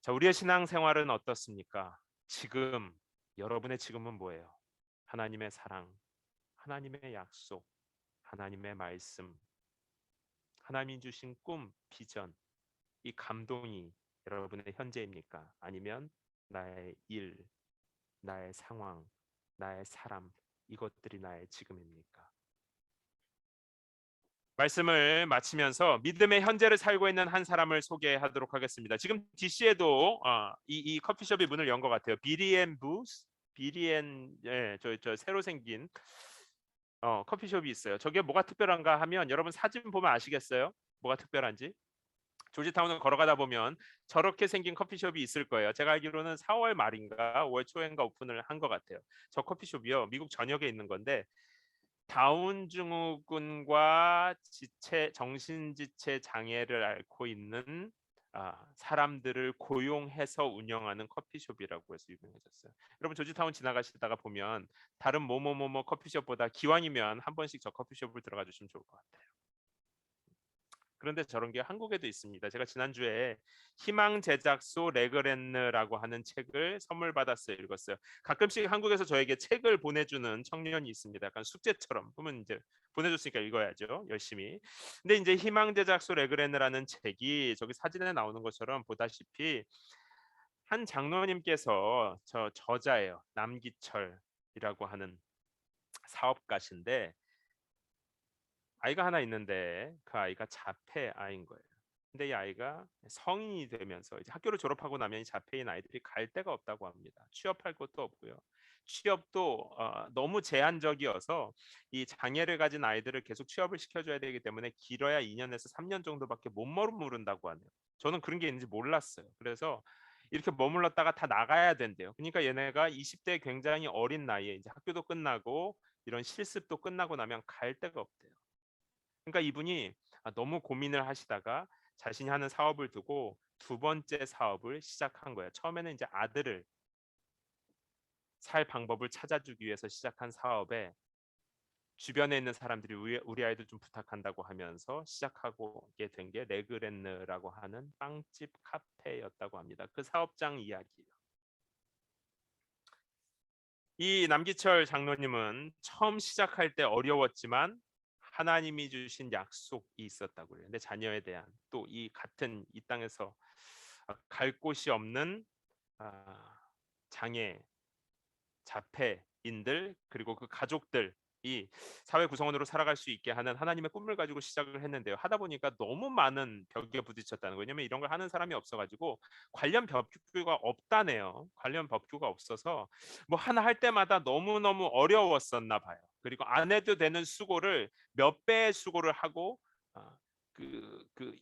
자, 우리의 신앙생활은 어떻습니까? 지금, 여러분의 지금은 뭐예요? 하나님의 사랑, 하나님의 약속, 하나님의 말씀, 하나님이 주신 꿈, 비전, 이 감동이 여러분의 현재입니까? 아니면 나의 일, 나의 상황, 나의 사람, 이것들이 나의 지금입니까? 말씀을 마치면서 믿음의 현재를 살고 있는 한 사람을 소개하도록 하겠습니다. 지금 DC에도 이 커피숍이 문을 연 것 같아요. 비리앤 부스, 비리앤 저 새로 생긴 커피숍이 있어요. 저게 뭐가 특별한가 하면 여러분 사진 보면 아시겠어요? 뭐가 특별한지? 조지타운을 걸어가다 보면 저렇게 생긴 커피숍이 있을 거예요. 제가 알기로는 4월 말인가 5월 초인가 오픈을 한 것 같아요. 저 커피숍이요. 미국 전역에 있는 건데 다운 증후군과 정신지체 장애를 앓고 있는 사람들을 고용해서 운영하는 커피숍이라고 해서 유명해졌어요. 여러분 조지타운 지나가시다가 보면 다른 뭐뭐뭐뭐 커피숍보다 기왕이면 한 번씩 저 커피숍을 들어가 주시면 좋을 것 같아요. 그런데 저런 게 한국에도 있습니다. 제가 지난주에 희망 제작소 레그랜느라고 하는 책을 선물 받았어요. 읽었어요. 가끔씩 한국에서 저에게 책을 보내주는 청년이 있습니다. 약간 숙제처럼. 그러면 이제 보내줬으니까 읽어야죠. 열심히. 근데 이제 희망 제작소 레그랜느라는 책이 저기 사진에 나오는 것처럼 보다시피 한 장로님께서 저 저자예요. 남기철이라고 하는 사업가신데 아이가 하나 있는데 그 아이가 자폐 아이인 거예요. 근데 이 아이가 성인이 되면서 이제 학교를 졸업하고 나면 이 자폐인 아이들이 갈 데가 없다고 합니다. 취업할 곳도 없고요. 취업도 너무 제한적이어서 이 장애를 가진 아이들을 계속 취업을 시켜줘야 되기 때문에 길어야 2년에서 3년 정도밖에 못 머무른다고 하네요. 저는 그런 게 있는지 몰랐어요. 그래서 이렇게 머물렀다가 다 나가야 된대요. 그러니까 얘네가 20대 굉장히 어린 나이에 이제 학교도 끝나고 이런 실습도 끝나고 나면 갈 데가 없대요. 그러니까 이분이 너무 고민을 하시다가 자신이 하는 사업을 두고 두 번째 사업을 시작한 거예요. 처음에는 이제 아들을 살 방법을 찾아주기 위해서 시작한 사업에 주변에 있는 사람들이 우리 아이도 좀 부탁한다고 하면서 시작하게 된 게 레그랜느라고 하는 빵집 카페였다고 합니다. 그 사업장 이야기예요. 이 남기철 장로님은 처음 시작할 때 어려웠지만 하나님이 주신 약속이 있었다고 해요. 내 자녀에 대한 또 이 같은 이 땅에서 갈 곳이 없는 장애, 자폐인들 그리고 그 가족들이 사회 구성원으로 살아갈 수 있게 하는 하나님의 꿈을 가지고 시작을 했는데요. 하다 보니까 너무 많은 벽에 부딪혔다는 거예요. 왜냐면 이런 걸 하는 사람이 없어가지고 관련 법규가 없다네요. 관련 법규가 없어서 뭐 하나 할 때마다 너무너무 어려웠었나 봐요. 그리고 안 해도 되는 수고를 몇 배의 수고를 하고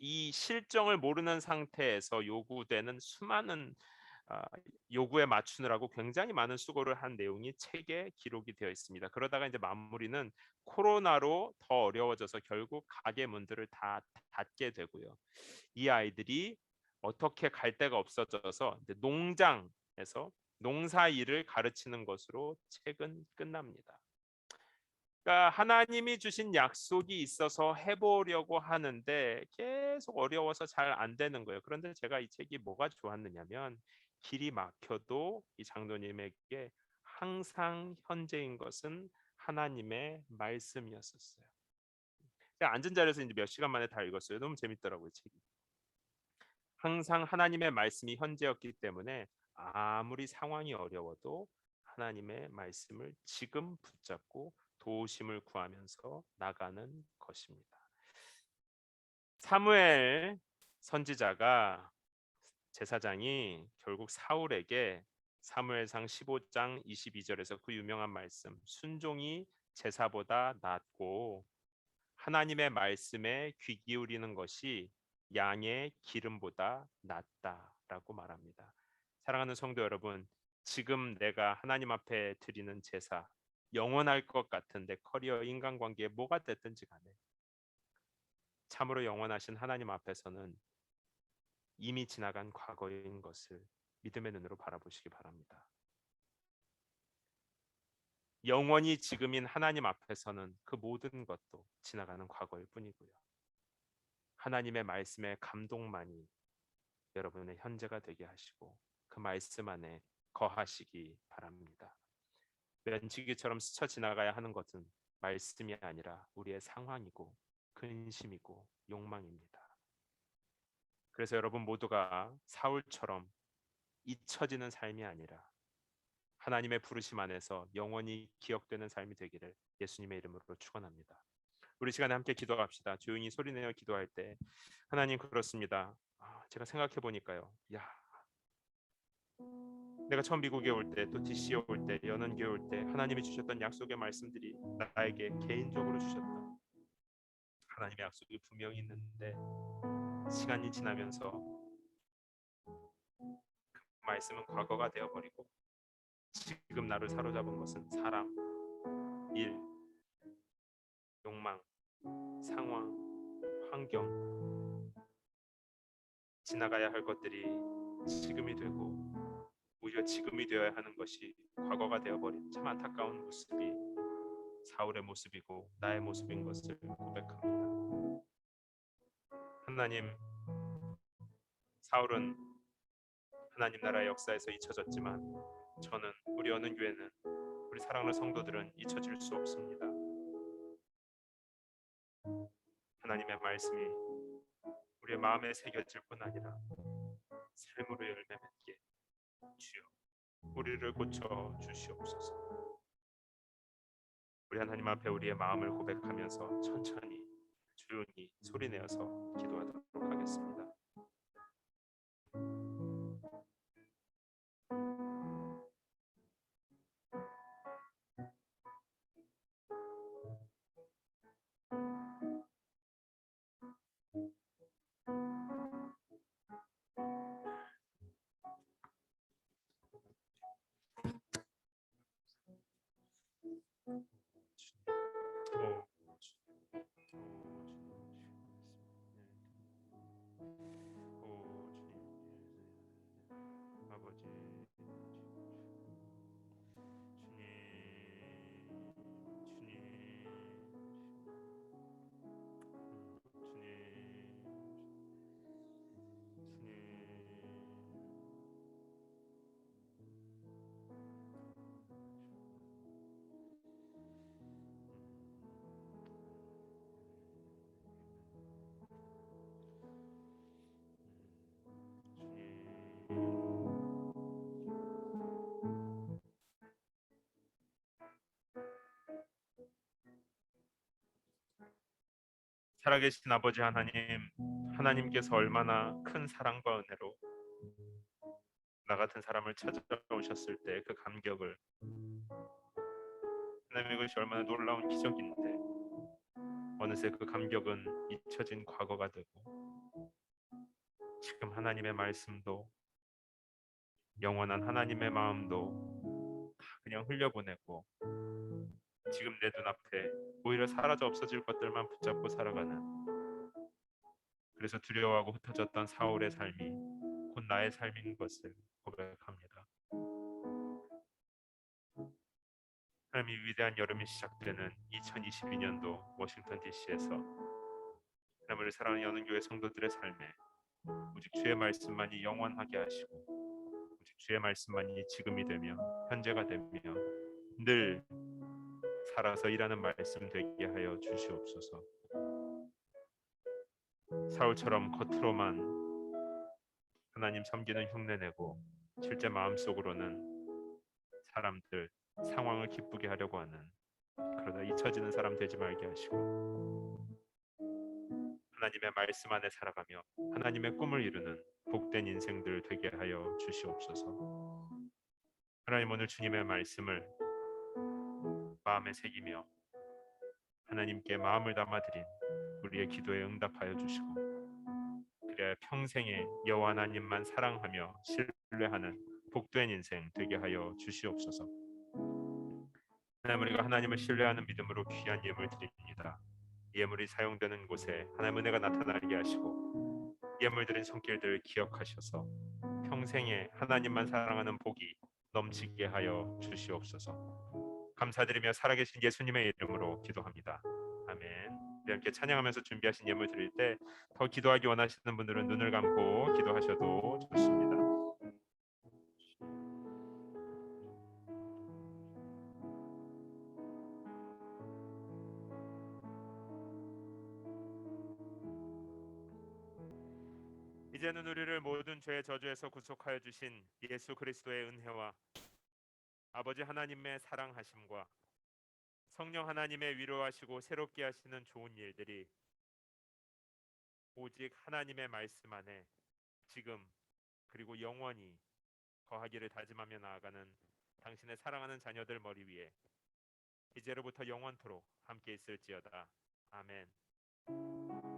이 실정을 모르는 상태에서 요구되는 수많은 요구에 맞추느라고 굉장히 많은 수고를 한 내용이 책에 기록이 되어 있습니다. 그러다가 이제 마무리는 코로나로 더 어려워져서 결국 가게 문들을 다 닫게 되고요. 이 아이들이 어떻게 갈 데가 없어져서 이제 농장에서 농사 일을 가르치는 것으로 책은 끝납니다. 그러니까 하나님이 주신 약속이 있어서 해보려고 하는데 계속 어려워서 잘 안 되는 거예요. 그런데 제가 이 책이 뭐가 좋았느냐면 길이 막혀도 이 장로님에게 항상 현재인 것은 하나님의 말씀이었었어요. 제가 앉은 자리에서 이제 몇 시간 만에 다 읽었어요. 너무 재밌더라고요, 책이. 항상 하나님의 말씀이 현재였기 때문에 아무리 상황이 어려워도 하나님의 말씀을 지금 붙잡고 도우심을 구하면서 나가는 것입니다. 사무엘 선지자가 제사장이 결국 사울에게 사무엘상 15장 22절에서 그 유명한 말씀 순종이 제사보다 낫고 하나님의 말씀에 귀 기울이는 것이 양의 기름보다 낫다라고 말합니다. 사랑하는 성도 여러분, 지금 내가 하나님 앞에 드리는 제사 영원할 것 같은데 커리어 인간관계에 뭐가 됐든지 간에 참으로 영원하신 하나님 앞에서는 이미 지나간 과거인 것을 믿음의 눈으로 바라보시기 바랍니다. 영원히 지금인 하나님 앞에서는 그 모든 것도 지나가는 과거일 뿐이고요. 하나님의 말씀의 감동만이 여러분의 현재가 되게 하시고 그 말씀 안에 거하시기 바랍니다. 면치기처럼 스쳐 지나가야 하는 것은 말씀이 아니라 우리의 상황이고 근심이고 욕망입니다. 그래서 여러분 모두가 사울처럼 잊혀지는 삶이 아니라 하나님의 부르심 안에서 영원히 기억되는 삶이 되기를 예수님의 이름으로 축원합니다. 우리 시간에 함께 기도합시다. 조용히 소리내어 기도할 때 하나님 그렇습니다. 제가 생각해 보니까요. 내가 처음 미국에 올 때 또 DC에 올 때 연원교회 올 때 하나님이 주셨던 약속의 말씀들이 나에게 개인적으로 주셨던 하나님의 약속이 분명히 있는데 시간이 지나면서 그 말씀은 과거가 되어버리고 지금 나를 사로잡은 것은 사람, 일, 욕망, 상황, 환경, 지나가야 할 것들이 지금이 되고 오히려 지금이 되어야 하는 것이 과거가 되어버린 참 안타까운 모습이 사울의 모습이고 나의 모습인 것을 고백합니다. 하나님, 사울은 하나님 나라의 역사에서 잊혀졌지만 저는 우리 어느 교회는 우리 사랑하는 성도들은 잊혀질 수 없습니다. 하나님의 말씀이 우리의 마음에 새겨질 뿐 아니라 삶으로 열매 맺게 주여 우리를 고쳐 주시옵소서. 우리 하나님 앞에 우리의 마음을 고백하면서 천천히 조용히 소리내어서 기도하도록 하겠습니다. 아버지 살아계신 아버지 하나님, 하나님께서 얼마나 큰 사랑과 은혜로 나 같은 사람을 찾아오셨을 때 그 감격을 하나님 이것이 얼마나 놀라운 기적인데 어느새 그 감격은 잊혀진 과거가 되고 지금 하나님의 말씀도 영원한 하나님의 마음도 다 그냥 흘려보내고 지금 내 눈앞에 오히려 사라져 없어질 것들만 붙잡고 살아가는 그래서 두려워하고 흩어졌던 사울의 삶이 곧 나의 삶인 것을 고백합니다. 하나님이 위대한 여름이 시작되는 2022년도 워싱턴 DC에서 하나님을 사랑하는 연은교회 성도들의 삶에 오직 주의 말씀만이 영원하게 하시고 오직 주의 말씀만이 지금이 되며 현재가 되며 늘 살아서 일하는 말씀 되게 하여 주시옵소서. 사울처럼 겉으로만 하나님 섬기는 흉내내고 실제 마음속으로는 사람들 상황을 기쁘게 하려고 하는 그러다 잊혀지는 사람 되지 말게 하시고 하나님의 말씀 안에 살아가며 하나님의 꿈을 이루는 복된 인생들 되게 하여 주시옵소서. 하나님 오늘 주님의 말씀을 마음에 새기며 하나님께 마음을 담아드린 우리의 기도에 응답하여 주시고 그래야 평생에 여호와 하나님만 사랑하며 신뢰하는 복된 인생 되게 하여 주시옵소서. 하나님 우리가 하나님을 신뢰하는 믿음으로 귀한 예물 드립니다. 예물이 사용되는 곳에 하나님 은혜가 나타나게 하시고 예물 드린 손길들 기억하셔서 평생에 하나님만 사랑하는 복이 넘치게 하여 주시옵소서. 감사드리며 살아계신 예수님의 이름으로 기도합니다. 아멘. 우리 함께 찬양하면서 준비하신 예물 드릴 때 더 기도하기 원하시는 분들은 눈을 감고 기도하셔도 좋습니다. 이제는 우리를 모든 죄의 저주에서 구속하여 주신 예수 그리스도의 은혜와 아버지 하나님의 사랑하심과 성령 하나님의 위로하시고 새롭게 하시는 좋은 일들이 오직 하나님의 말씀 안에 지금 그리고 영원히 거하기를 다짐하며 나아가는 당신의 사랑하는 자녀들 머리 위에 이제로부터 영원토록 함께 있을지어다. 아멘.